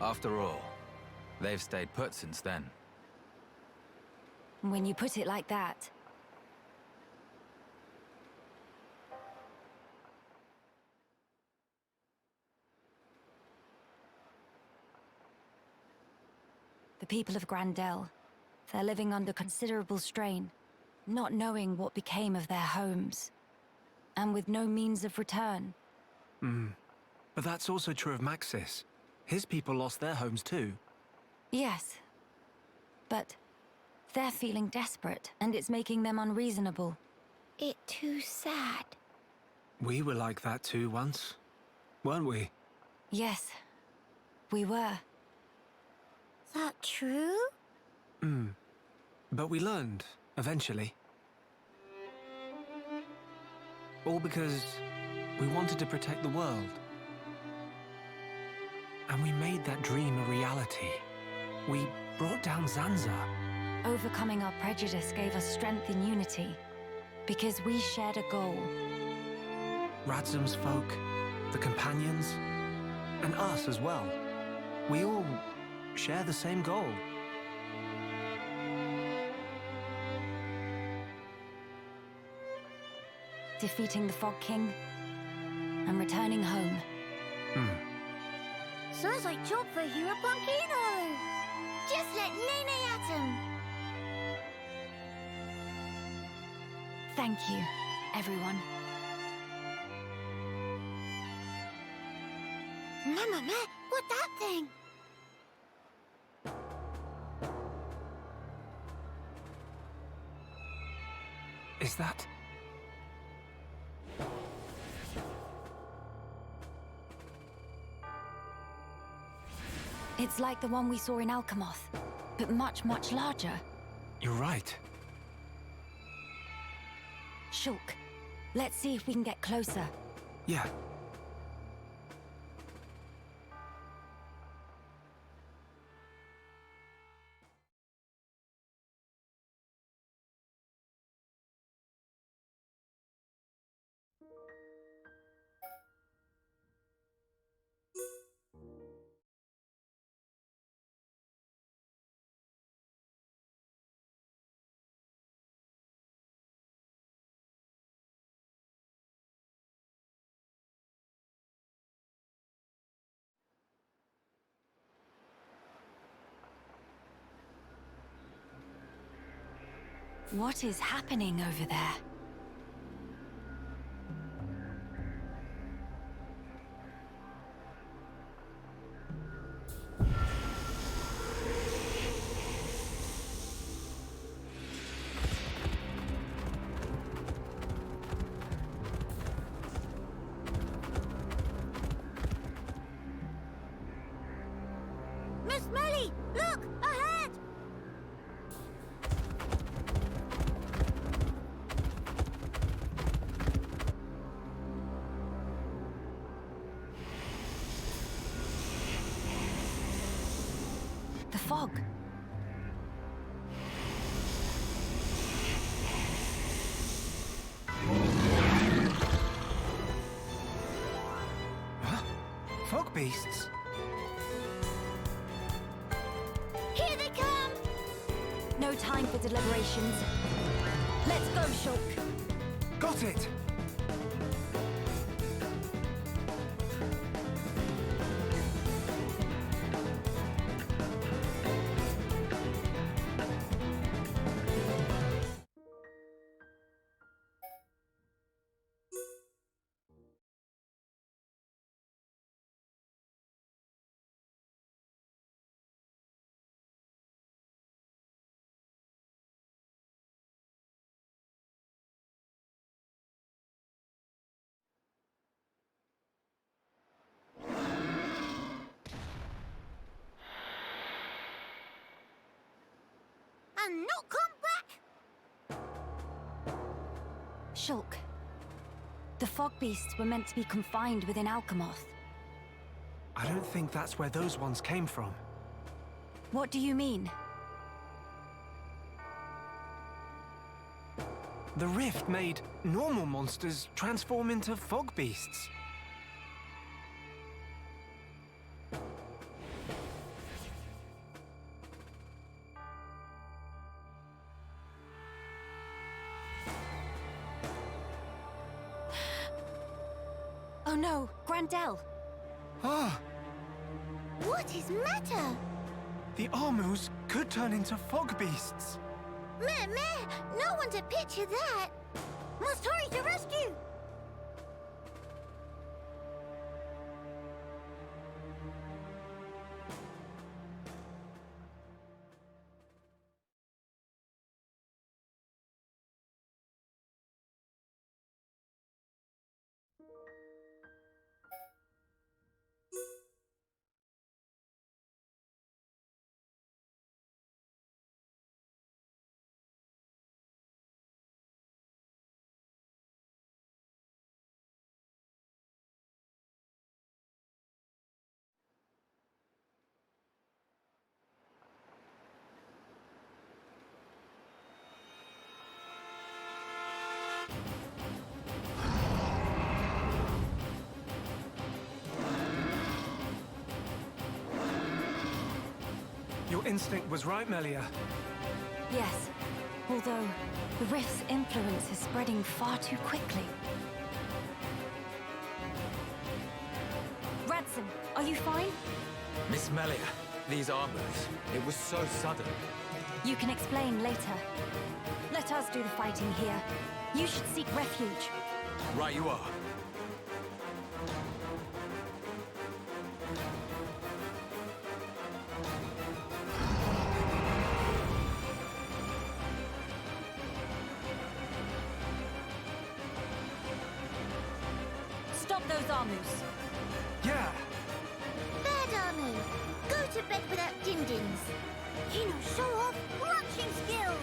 After all, they've stayed put since then. When you put it like that... The people of Grandel, they're living under considerable strain, not knowing what became of their homes, and with no means of return. But that's also true of Maxis. His people lost their homes too. Yes, but they're feeling desperate, and it's making them unreasonable. It too sad. We were like that too once, weren't we? Yes, we were. That true? But we learned, eventually. All because we wanted to protect the world. And we made that dream a reality. We brought down Zanza. Overcoming our prejudice gave us strength in unity, because we shared a goal. Radzum's folk, the companions, and us as well. We all share the same goal. Defeating the Fog King and returning home. Sounds like job for Hero Punkino. Just let Nene at him. Thank you, everyone. Mamma mia, what that thing? Is that... It's like the one we saw in Alchemoth, but much, much larger. You're right. Shulk, let's see if we can get closer. Yeah. What is happening over there? Miss Melly, look, ahead! The fog. Huh? Fog beasts? Here they come! No time for deliberations. Let's go, Shulk. Got it! And not come back! Shulk. The fog beasts were meant to be confined within Alchemoth. I don't think that's where those ones came from. What do you mean? The rift made normal monsters transform into fog beasts. Oh no, Grandel! Ah! What is matter? The Armus could turn into fog beasts. Meh, no one to picture that. Must hurry to rescue. Your instinct was right, Melia. Yes, although the rift's influence is spreading far too quickly. Radson, are you fine? Miss Melia, these armors, it was so sudden. You can explain later. Let us do the fighting here. You should seek refuge. Right you are. Stop those Armus. Yeah. Bad Armu, go to bed without din-dins. You know, show off watching skills.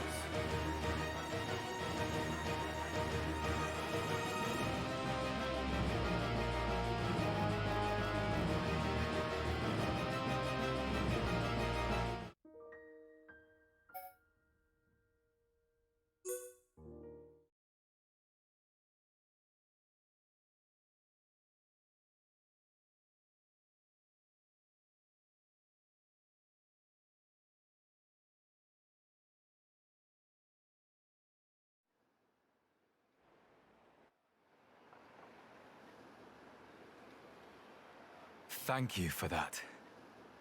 Thank you for that.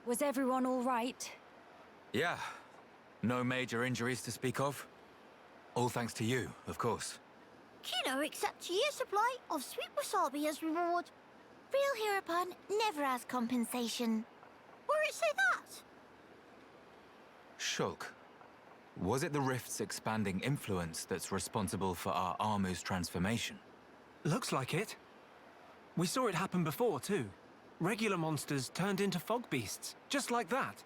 Was everyone all right? Yeah. No major injuries to speak of. All thanks to you, of course. Kino accepts a year's supply of sweet wasabi as reward. Real Heropon never has compensation. Where it say that? Shulk, was it the rift's expanding influence that's responsible for our Armu's transformation? Looks like it. We saw it happen before, too. Regular monsters turned into fog beasts, just like that.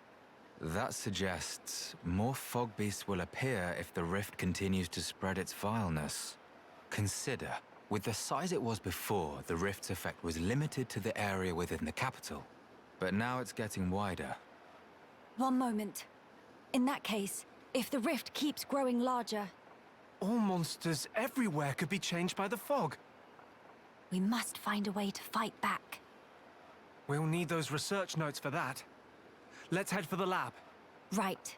That suggests more fog beasts will appear if the rift continues to spread its vileness. Consider, with the size it was before, the rift's effect was limited to the area within the capital. But now it's getting wider. One moment. In that case, if the rift keeps growing larger... All monsters everywhere could be changed by the fog. We must find a way to fight back. We'll need those research notes for that. Let's head for the lab. Right.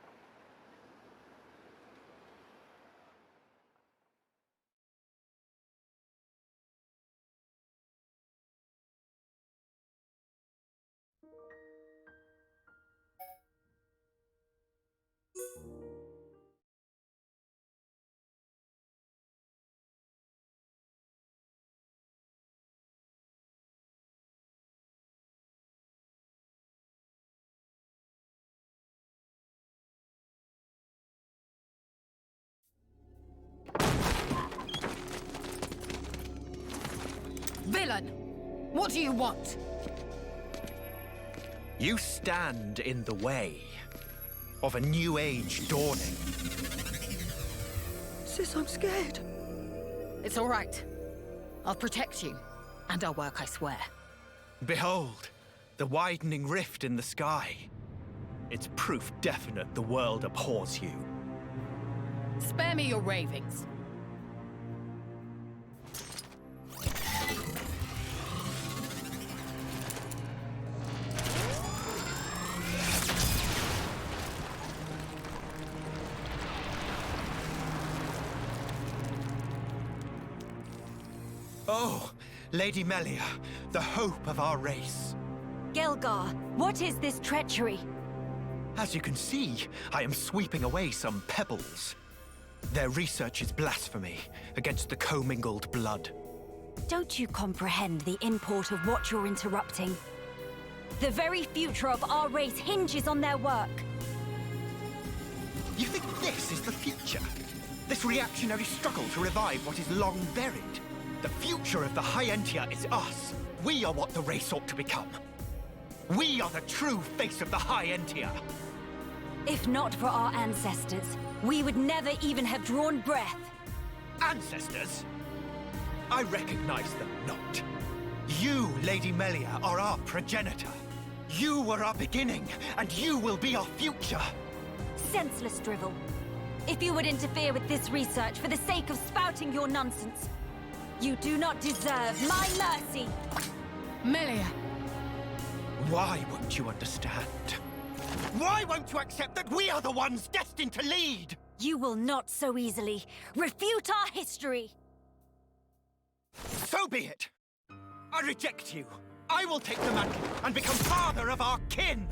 Villain! What do you want? You stand in the way of a new age dawning. Sis, I'm scared. It's all right. I'll protect you. And I'll work, I swear. Behold, the widening rift in the sky. It's proof definite the world abhors you. Spare me your ravings. Oh, Lady Melia, the hope of our race. Gelgar, what is this treachery? As you can see, I am sweeping away some pebbles. Their research is blasphemy against the commingled blood. Don't you comprehend the import of what you're interrupting? The very future of our race hinges on their work. You think this is the future? This reactionary struggle to revive what is long buried? The future of the High Entia is us. We are what the race ought to become. We are the true face of the High Entia. If not for our ancestors, we would never even have drawn breath. Ancestors? I recognize them not. You, Lady Melia, are our progenitor. You were our beginning, and you will be our future. Senseless drivel. If you would interfere with this research for the sake of spouting your nonsense, you do not deserve my mercy. Melia! Why won't you understand? Why won't you accept that we are the ones destined to lead? You will not so easily refute our history. So be it! I reject you. I will take the mantle and become father of our kin!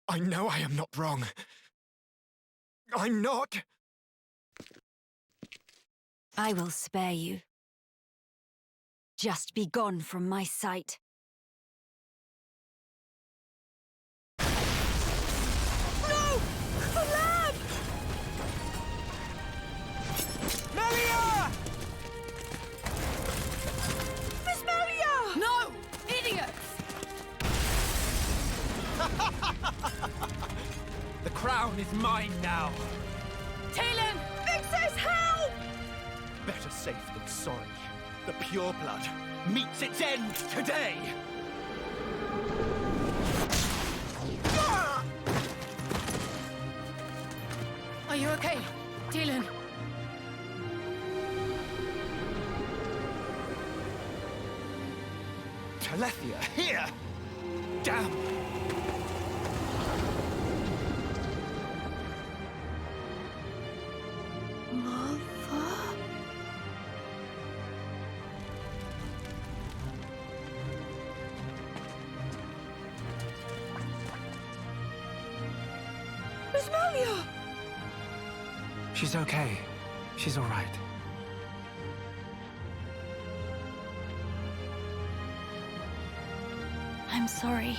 I know I am not wrong. I'm not. I will spare you. Just be gone from my sight. No! The lab! Melia! Miss Melia! No! Idiots! The crown is mine now. Talon! Vixis, help! Better safe than sorry. The pure blood meets its end today. Are you okay, Talon? Telethia, here! Damn! Miss Melia! She's okay. She's all right. I'm sorry.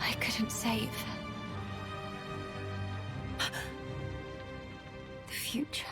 I couldn't save the future.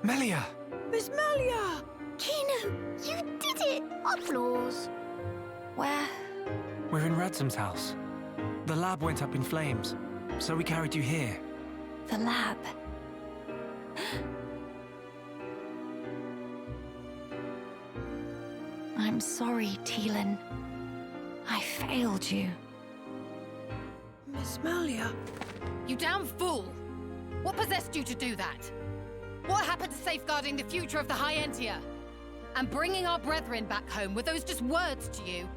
Melia! Miss Melia! Kino, you did it! Applause. Where? We're in Radsom's house. The lab went up in flames, so we carried you here. The lab. I'm sorry, Talon. I failed you. Miss Melia? You damn fool! What possessed you to do that? What happened to safeguarding the future of the High Entia? And bringing our brethren back home, were those just words to you?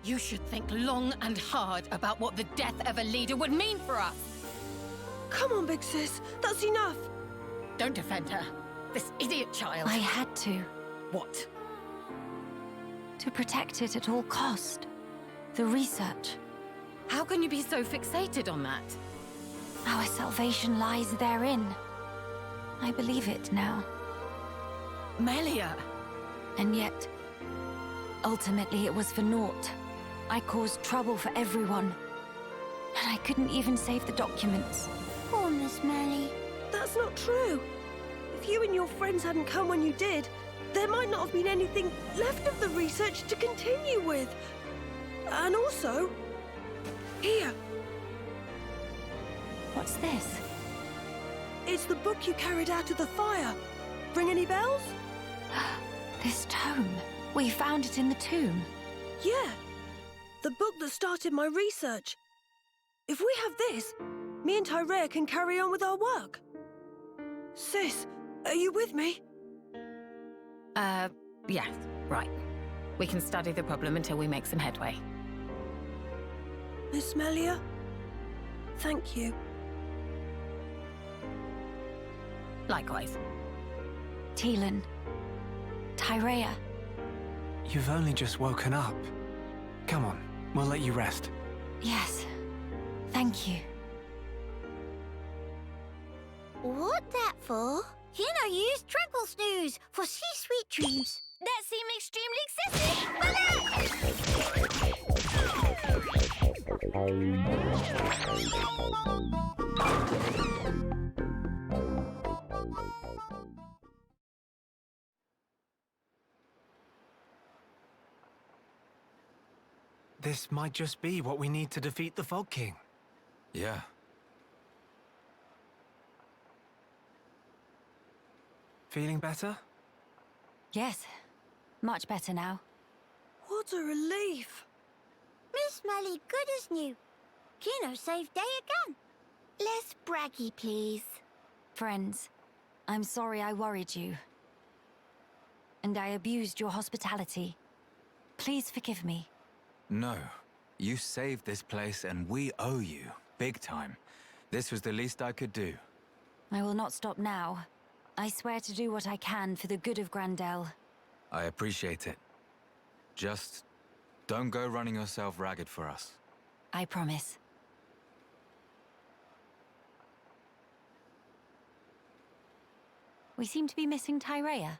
You should think long and hard about what the death of a leader would mean for us! Come on, big sis. That's enough. Don't defend her. This idiot child. I had to. What? To protect it at all cost. The research. How can you be so fixated on that? Our salvation lies therein. I believe it now. Melia! And yet, ultimately it was for naught. I caused trouble for everyone. And I couldn't even save the documents. Poor Miss Melly. That's not true. If you and your friends hadn't come when you did, there might not have been anything left of the research to continue with. And also, here. What's this? It's the book you carried out of the fire. Ring any bells? This tome. We found it in the tomb. Yeah. The book that started my research. If we have this, me and Tyrea can carry on with our work. Sis, are you with me? Yes, right. We can study the problem until we make some headway. Miss Melia, thank you. Likewise. Teelan. Tyrea. You've only just woken up. Come on, we'll let you rest. Yes. Thank you. What that for? Use Tranquil Snooze for sweet dreams. That seemed extremely This might just be what we need to defeat the Fog King. Yeah. Feeling better? Yes. Much better now. What a relief. Miss Melly good as new. Kino saved day again. Less braggy, please. Friends, I'm sorry I worried you. And I abused your hospitality. Please forgive me. No. You saved this place and we owe you. Big time. This was the least I could do. I will not stop now. I swear to do what I can for the good of Grandel. I appreciate it. Just don't go running yourself ragged for us. I promise. We seem to be missing Tyrea.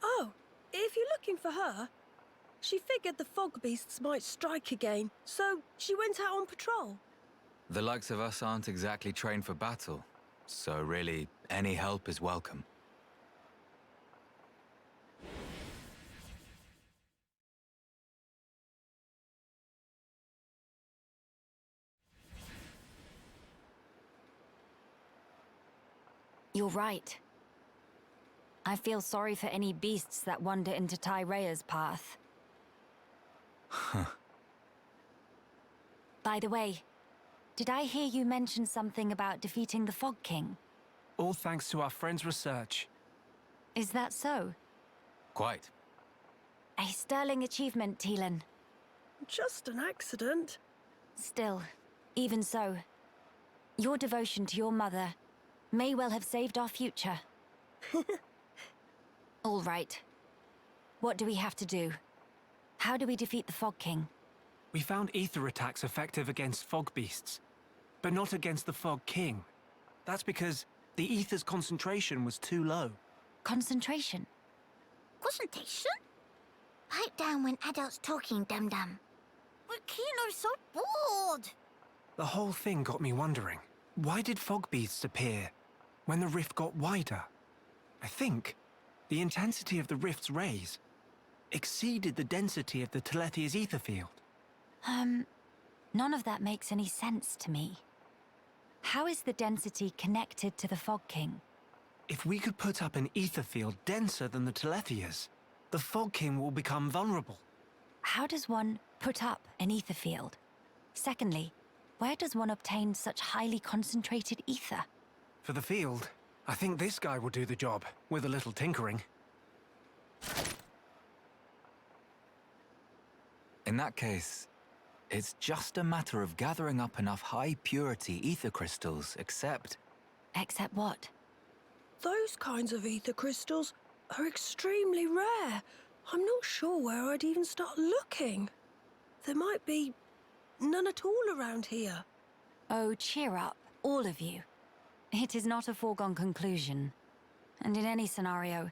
Oh, if you're looking for her, she figured the fog beasts might strike again, so she went out on patrol. The likes of us aren't exactly trained for battle, so really, any help is welcome. You're right. I feel sorry for any beasts that wander into Tyrea's path. Huh. By the way, did I hear you mention something about defeating the Fog King? All thanks to our friend's research. Is that so? Quite. A sterling achievement, Teelan. Just an accident. Still, even so, your devotion to your mother may well have saved our future. All right. What do we have to do? How do we defeat the Fog King? We found ether attacks effective against fog beasts, but not against the Fog King. That's because the ether's concentration was too low. Concentration? Concentration? Pipe down when adults talking, dum-dum. But Kino's so bored. The whole thing got me wondering, why did fog beasts appear when the rift got wider? I think the intensity of the rift's rays exceeded the density of the Telethia's ether field. None of that makes any sense to me. How is the density connected to the Fog King? If we could put up an ether field denser than the Telethia's, the Fog King will become vulnerable. How does one put up an ether field? Secondly, where does one obtain such highly concentrated ether? For the field, I think this guy will do the job, with a little tinkering. In that case, it's just a matter of gathering up enough high-purity ether crystals, except... Except what? Those kinds of ether crystals are extremely rare. I'm not sure where I'd even start looking. There might be none at all around here. Oh, cheer up, all of you. It is not a foregone conclusion. And in any scenario,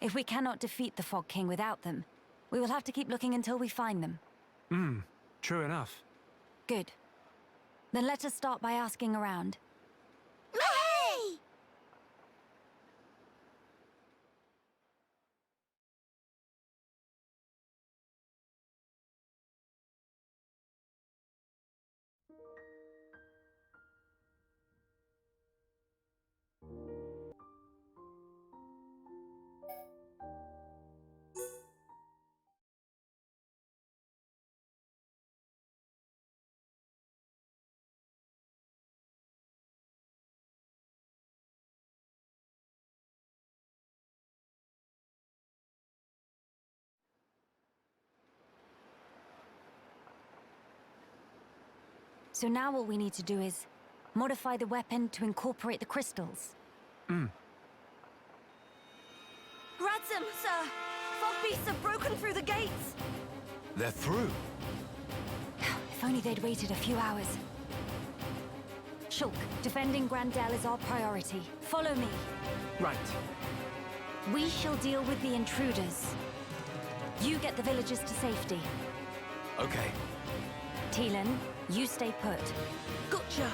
if we cannot defeat the Fog King without them, we will have to keep looking until we find them. True enough. Good. Then let us start by asking around. Hey! So now all we need to do is modify the weapon to incorporate the crystals. Ransom, sir! Fog beasts have broken through the gates! They're through. If only they'd waited a few hours. Shulk, defending Grandel is our priority. Follow me. Right. We shall deal with the intruders. You get the villagers to safety. Okay. Teelan, you stay put. Gotcha!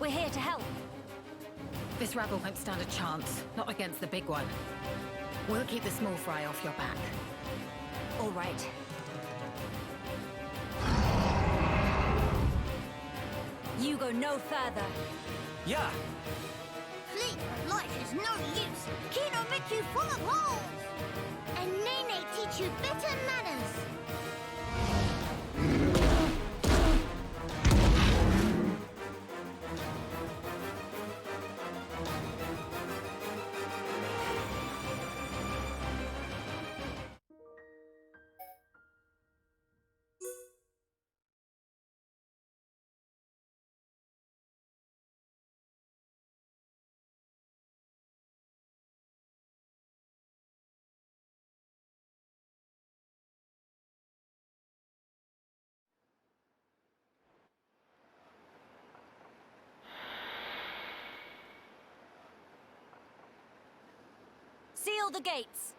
We're here to help. This rabble won't stand a chance, not against the big one. We'll keep the small fry off your back. All right. You go no further. Yeah. Fleet of life is no use. Kino make you full of holes. And Nene teach you better manners. Seal the gates.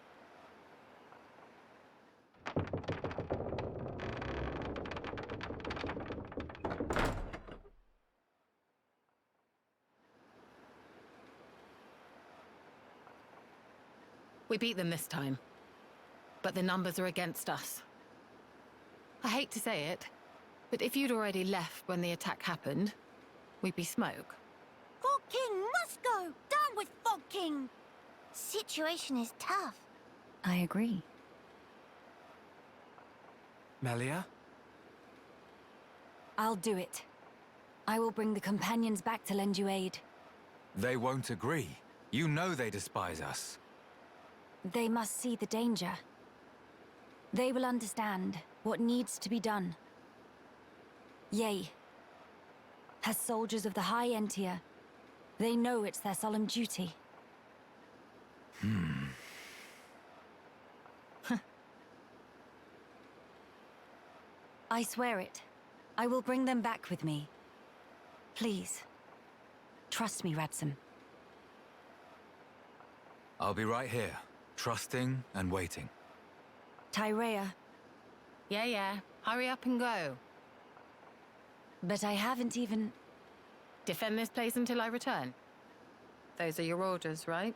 We beat them this time, but the numbers are against us. I hate to say it, but if you'd already left when the attack happened, we'd be smoke. Fog King must go. Down with Fog King. Situation is tough. I agree. Melia? I'll do it. I will bring the companions back to lend you aid. They won't agree. You know they despise us. They must see the danger. They will understand what needs to be done. Yea. As soldiers of the High Entia, they know it's their solemn duty. I swear it. I will bring them back with me. Please. Trust me, Ransom. I'll be right here, trusting and waiting. Tyrea. Yeah. Hurry up and go. But I haven't even... Defend this place until I return. Those are your orders, right?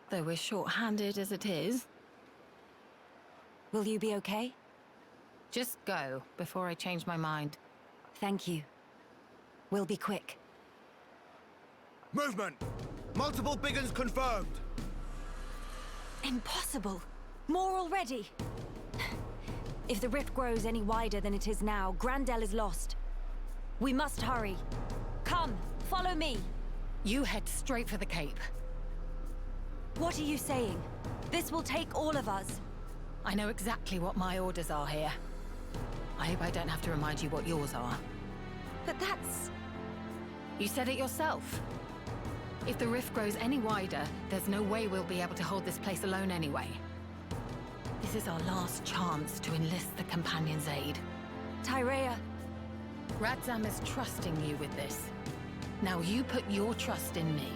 Though we're short-handed as it is. Will you be okay? Just go, before I change my mind. Thank you. We'll be quick. Movement! Multiple big uns confirmed! Impossible! More already! If the rift grows any wider than it is now, Grandel is lost. We must hurry. Come, follow me! You head straight for the Cape. What are you saying? This will take all of us. I know exactly what my orders are here. I hope I don't have to remind you what yours are. But that's... You said it yourself. If the rift grows any wider, there's no way we'll be able to hold this place alone anyway. This is our last chance to enlist the Companion's aid. Tyrea... Radzam is trusting you with this. Now you put your trust in me.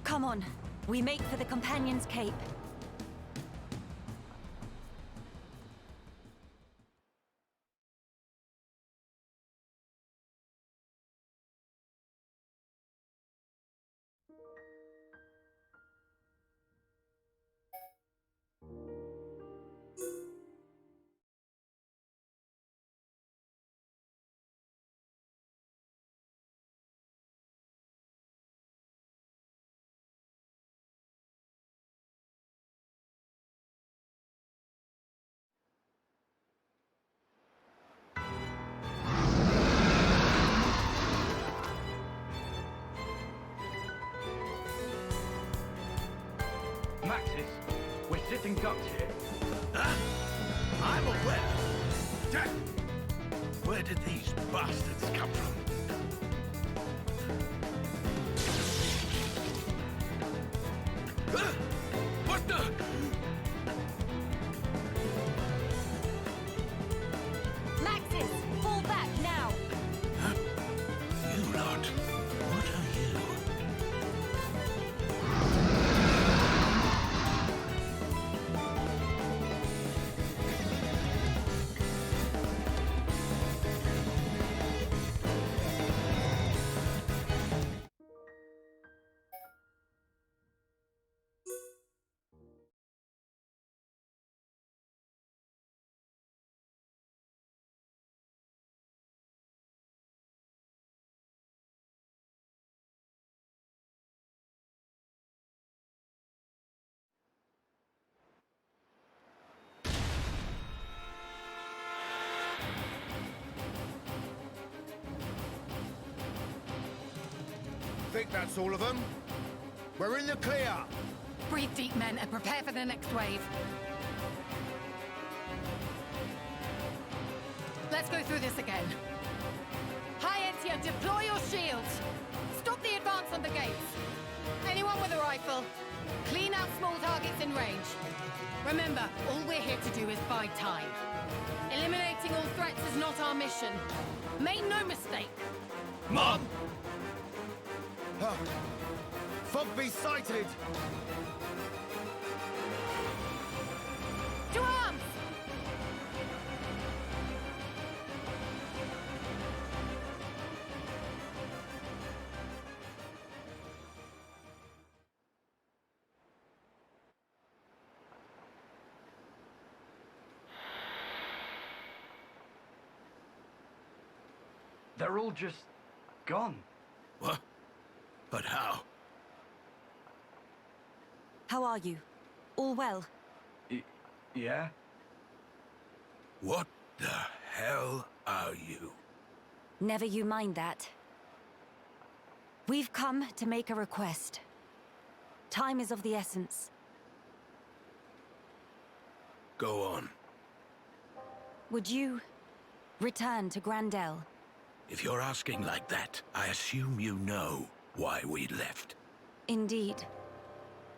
Come on. We make for the Companion's Cape. Maxis, we're sitting ducks here. Huh? I'm aware. Where did these bastards come from? What the? Maxis, fall back now! Huh? You lot, what are you? Think that's all of them? We're in the clear! Breathe deep, men, and prepare for the next wave. Let's go through this again. High Entia, deploy your shields! Stop the advance on the gates! Anyone with a rifle? Clean out small targets in range. Remember, all we're here to do is buy time. Eliminating all threats is not our mission. Make no mistake. Mom! Huh. Fogby sighted! To arms! They're all just gone. What? But how? How are you? All well? Yeah? What the hell are you? Never you mind that. We've come to make a request. Time is of the essence. Go on. Would you return to Grandel? If you're asking like that, I assume you know why we left. Indeed.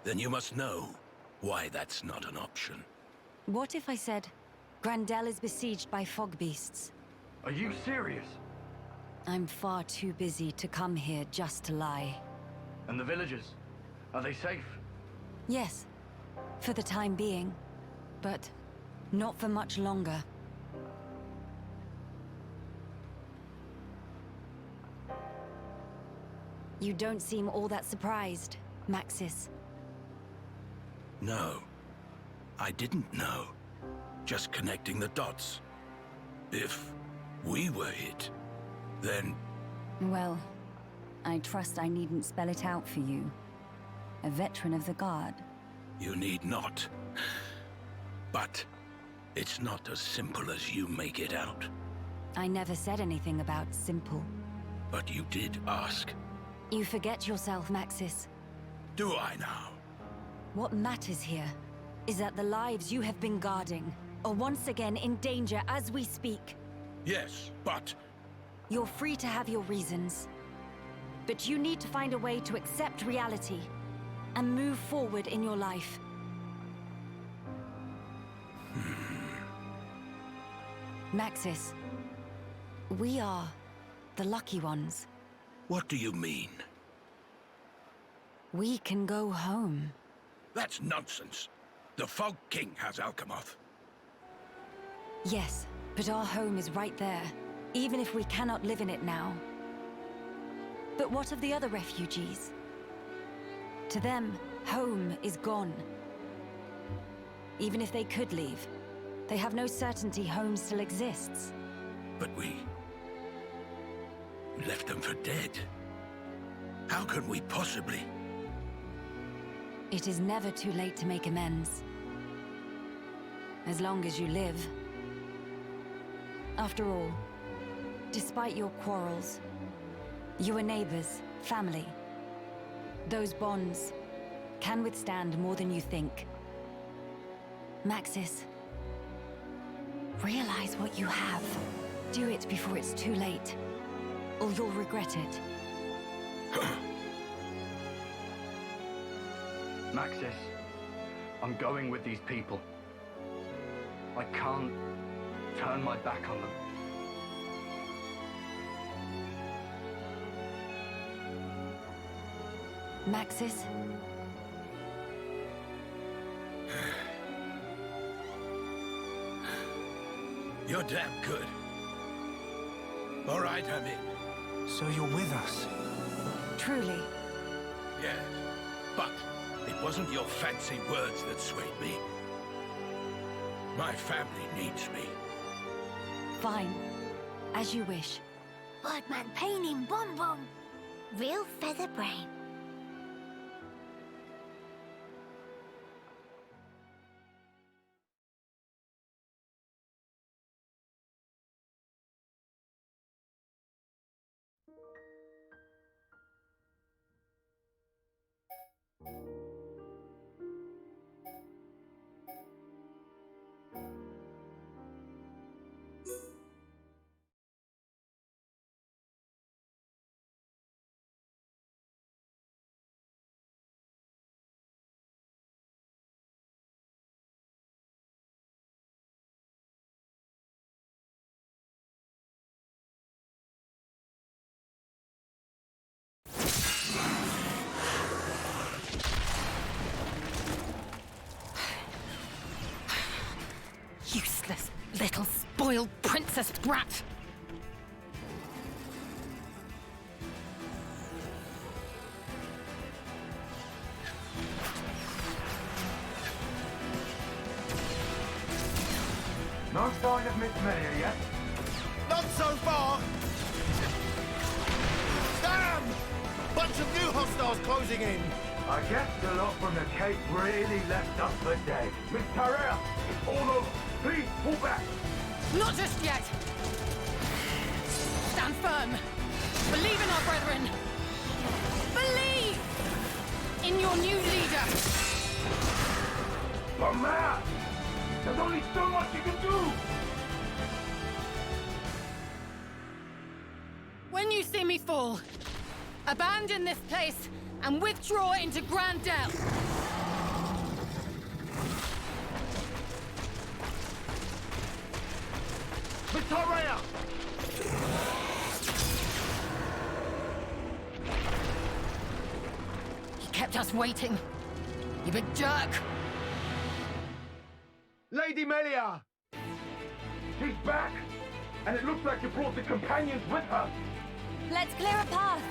Then you must know why that's not an option. What if I said Grandel is besieged by fog beasts? Are you serious? I'm far too busy to come here just to lie. And the villagers? Are they safe? Yes, for the time being. But not for much longer. You don't seem all that surprised. Maxis. No. I didn't know. Just connecting the dots. If we were hit, then... Well, I trust I needn't spell it out for you. A veteran of the Guard. You need not. But it's not as simple as you make it out. I never said anything about simple. But you did ask. You forget yourself, Maxis. Do I now? What matters here is that the lives you have been guarding are once again in danger as we speak. Yes, but... You're free to have your reasons. But you need to find a way to accept reality and move forward in your life. Maxis, we are the lucky ones. What do you mean? We can go home. That's nonsense. The Fog King has Alchemoth. Yes, but our home is right there, even if we cannot live in it now. But what of the other refugees? To them, home is gone. Even if they could leave, they have no certainty home still exists. But we left them for dead. How can we possibly? It is never too late to make amends. As long as you live. After all, despite your quarrels, you are neighbors, family. Those bonds can withstand more than you think. Maxis, realize what you have. Do it before it's too late, or you'll regret it. Maxis, I'm going with these people. I can't turn my back on them. Maxis? You're damn good. All right, I'm in. So you're with us? Truly. Yes, but it wasn't your fancy words that swayed me. My family needs me. Fine. As you wish. Birdman painting Bom Bom. Real feather brain. Useless little spoiled princess brat! No sign of Miss Melia yet? Not so far! Damn! Bunch of new hostiles closing in! I guess the lot from the Cape really left us for dead. Miss Tarea, it's all over. Please, pull back. Not just yet! Stand firm! Believe in our brethren! Believe in your new leader! But man, there's only so much you can do! When you see me fall, abandon this place and withdraw into Grand Dell. Victoria! You kept us waiting, you big jerk! Lady Melia! She's back! And it looks like you brought the companions with her! Let's clear a path!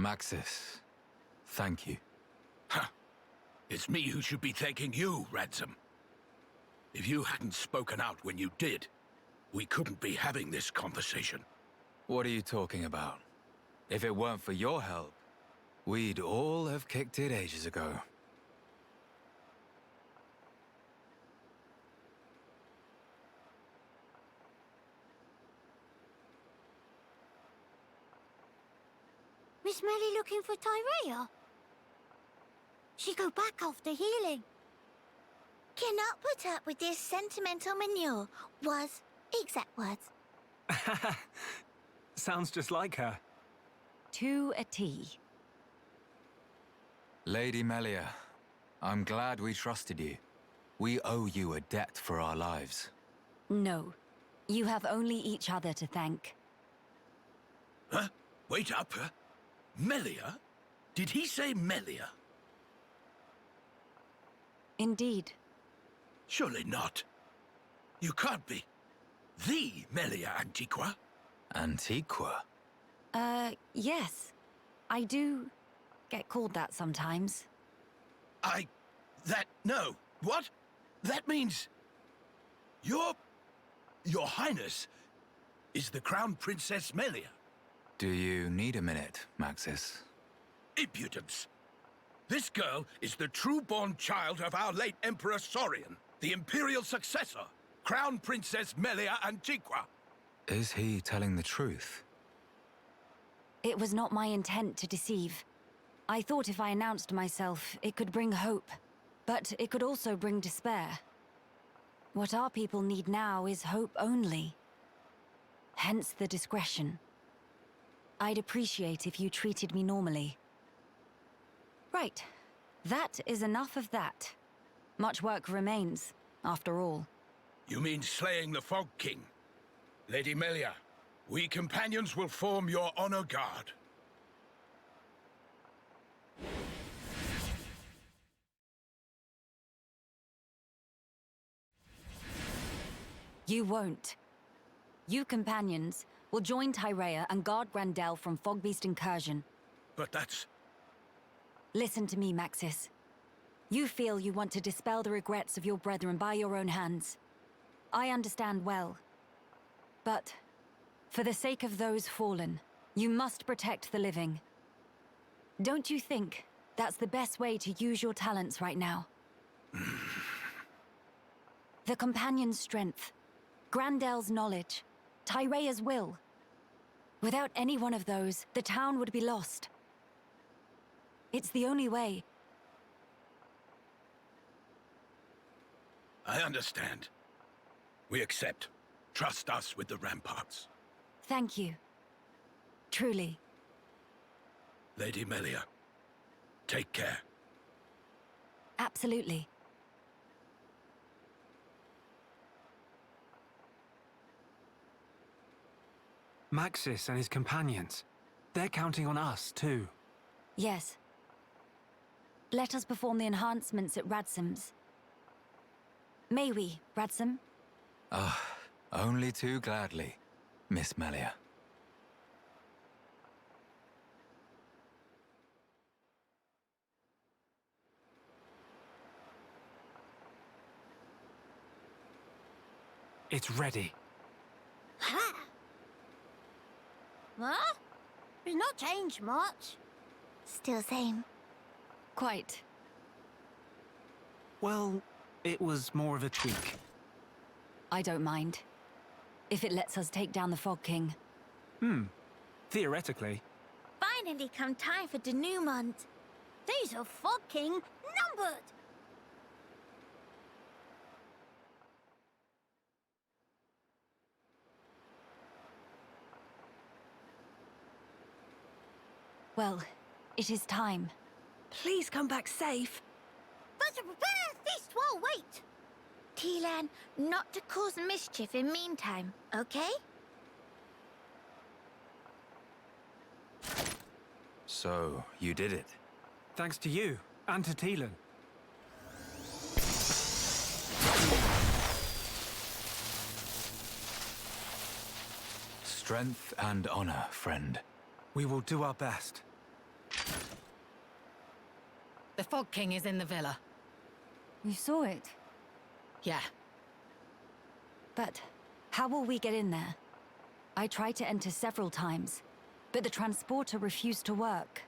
Maxis, thank you. Huh. It's me who should be thanking you, Ransom. If you hadn't spoken out when you did, we couldn't be having this conversation. What are you talking about? If it weren't for your help, we'd all have kicked it ages ago. Miss Melly looking for Tyrea? She go back after healing. Cannot put up with this sentimental manure, was exact words. Sounds just like her. To a T. Lady Melia, I'm glad we trusted you. We owe you a debt for our lives. No. You have only each other to thank. Huh? Wait up, huh? Melia? Did he say Melia? Indeed. Surely not. You can't be the Melia Antiqua. Antiqua? Yes. I do get called that sometimes. No. What? That means... Your Highness is the Crown Princess Melia. Do you need a minute, Maxis? Impudence. This girl is the true-born child of our late Emperor Saurian, the Imperial successor, Crown Princess Melia Antiqua. Is he telling the truth? It was not my intent to deceive. I thought if I announced myself, it could bring hope. But it could also bring despair. What our people need now is hope only. Hence the discretion. I'd appreciate if you treated me normally. Right. That is enough of that. Much work remains, after all. You mean slaying the Fog King? Lady Melia, we companions will form your honor guard. You won't. You companions will join Tyrea and guard Grandel from Fogbeast incursion. But that's... Listen to me, Maxis. You feel you want to dispel the regrets of your brethren by your own hands. I understand well. But, for the sake of those fallen, you must protect the living. Don't you think that's the best way to use your talents right now? The Companion's strength, Grandel's knowledge, Tyrea's will. Without any one of those, the town would be lost. It's the only way. I understand. We accept. Trust us with the ramparts. Thank you. Truly. Lady Melia, take care. Absolutely. Maxis and his companions. They're counting on us, too. Yes. Let us perform the enhancements at Radsom's. May we, Radsom? Only too gladly, Miss Melia. It's ready. Ha! Huh? It's not changed much. Still same. Quite. Well, it was more of a tweak. I don't mind. If it lets us take down the Fog King. Theoretically. Finally come time for denouement. Days of Fog King numbered. Well, it is time. Please come back safe. But to prepare, feast while wait. T-Lan, not to cause mischief in meantime, okay? So, you did it. Thanks to you, and to Teelan. Strength and honor, friend. We will do our best. The Fog King is in the villa. You saw it? Yeah. But how will we get in there? I tried to enter several times, but the transporter refused to work.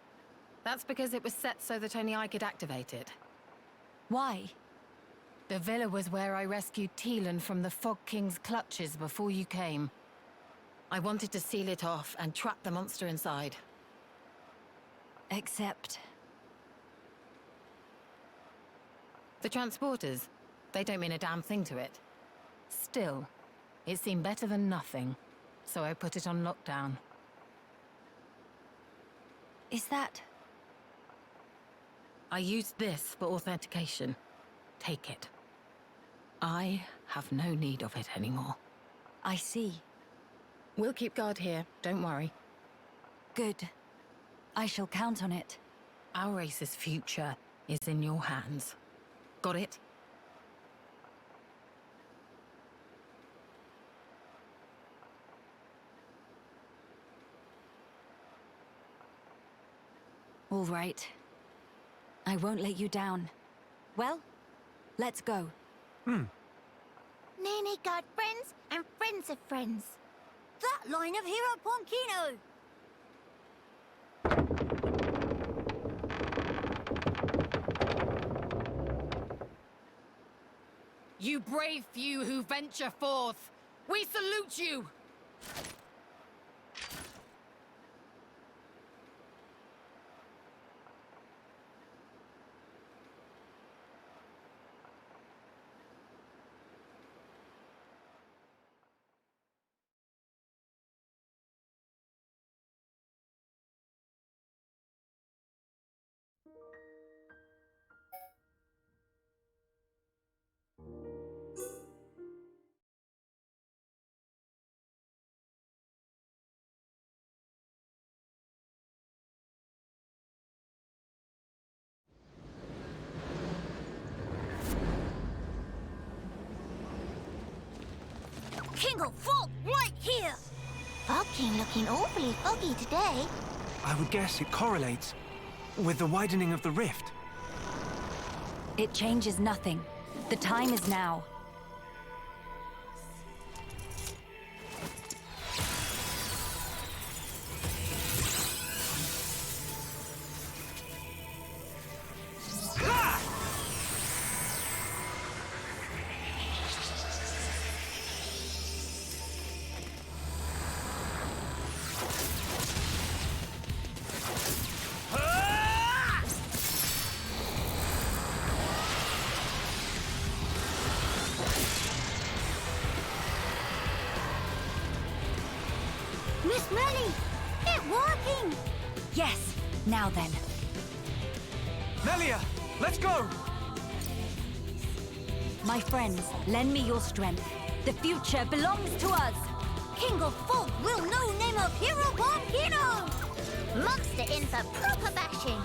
That's because it was set so that only I could activate it. Why? The villa was where I rescued Teelan from the Fog King's clutches before you came. I wanted to seal it off and trap the monster inside. Except... the transporters, they don't mean a damn thing to it. Still, it seemed better than nothing, so I put it on lockdown. Is that... I used this for authentication. Take it. I have no need of it anymore. I see. We'll keep guard here, don't worry. Good. I shall count on it. Our race's future is in your hands. Got it? All right. I won't let you down. Well, let's go. Nene got friends and friends of friends. That line of Hero Ponkino! You brave few who venture forth, we salute you! King of Fog, right here! Fog King looking awfully foggy today. I would guess it correlates with the widening of the rift. It changes nothing. The time is now. Miss Melly, it's working! Yes, now then. Melia, let's go! My friends, lend me your strength. The future belongs to us! King of Fog will no name of Hero Ponkino! Monster in for proper bashing!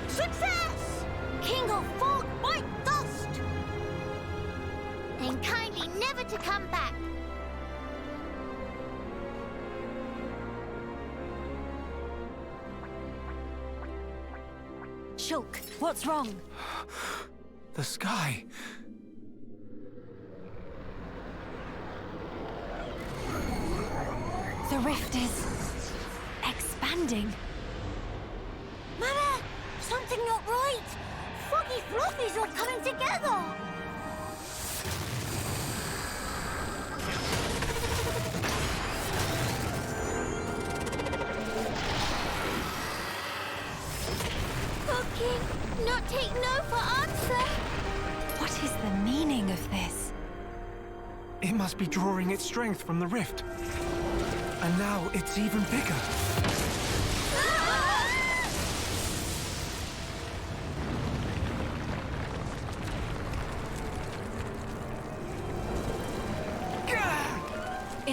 Success! King of Fog, bite dust! And kindly never to come back. Shulk, what's wrong? The sky. The rift is... expanding. Mama, something not right. Foggy Floppies all coming together. Foggy, not take no for answer. What is the meaning of this? It must be drawing its strength from the rift. And now it's even bigger.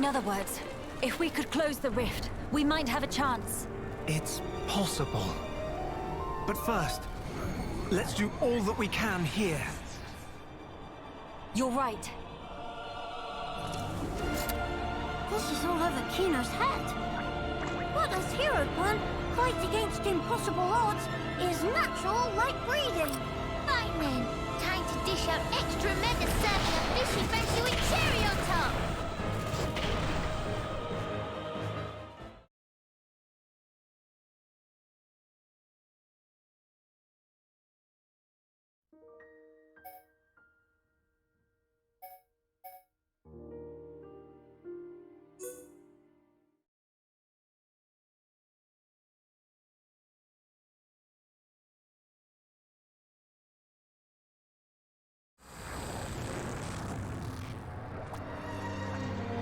In other words, if we could close the rift, we might have a chance. It's possible. But first, let's do all that we can here. You're right. This is all over Kino's head. What does Hero Plant fight against impossible odds is natural like breathing. Fine then. Time to dish out extra mega serving of fishy fancy with cherry on top.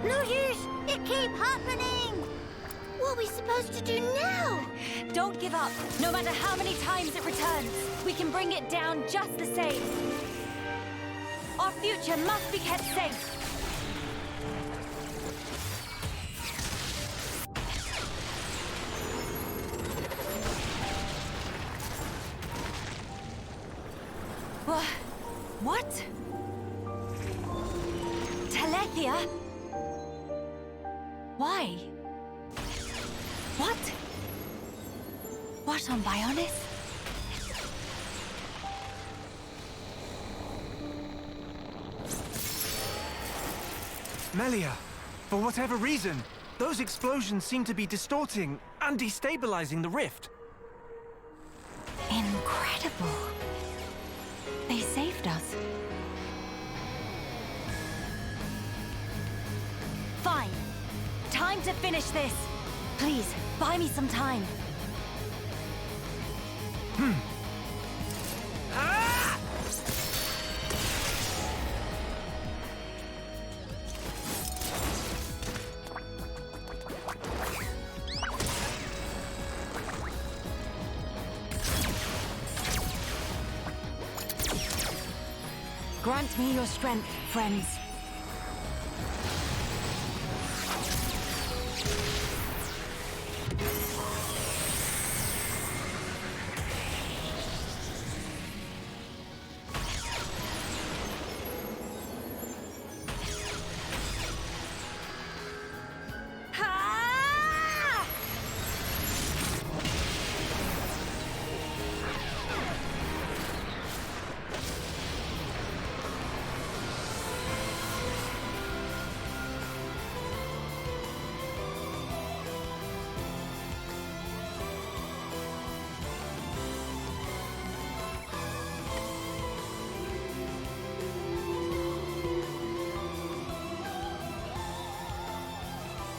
No use! It keep happening! What are we supposed to do now? Don't give up, no matter how many times it returns. We can bring it down just the same. Our future must be kept safe. What? Telethia? Why? What? What on Bionis? Melia, for whatever reason, those explosions seem to be distorting and destabilizing the rift. Incredible. They saved us. Fine. Time to finish this. Please, buy me some time. Grant me your strength, friends.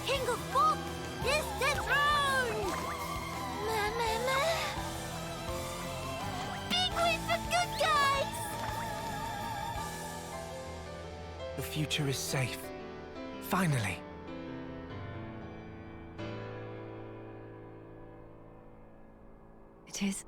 King of Fog is dethroned! Big win for good guys! The future is safe. Finally. It is.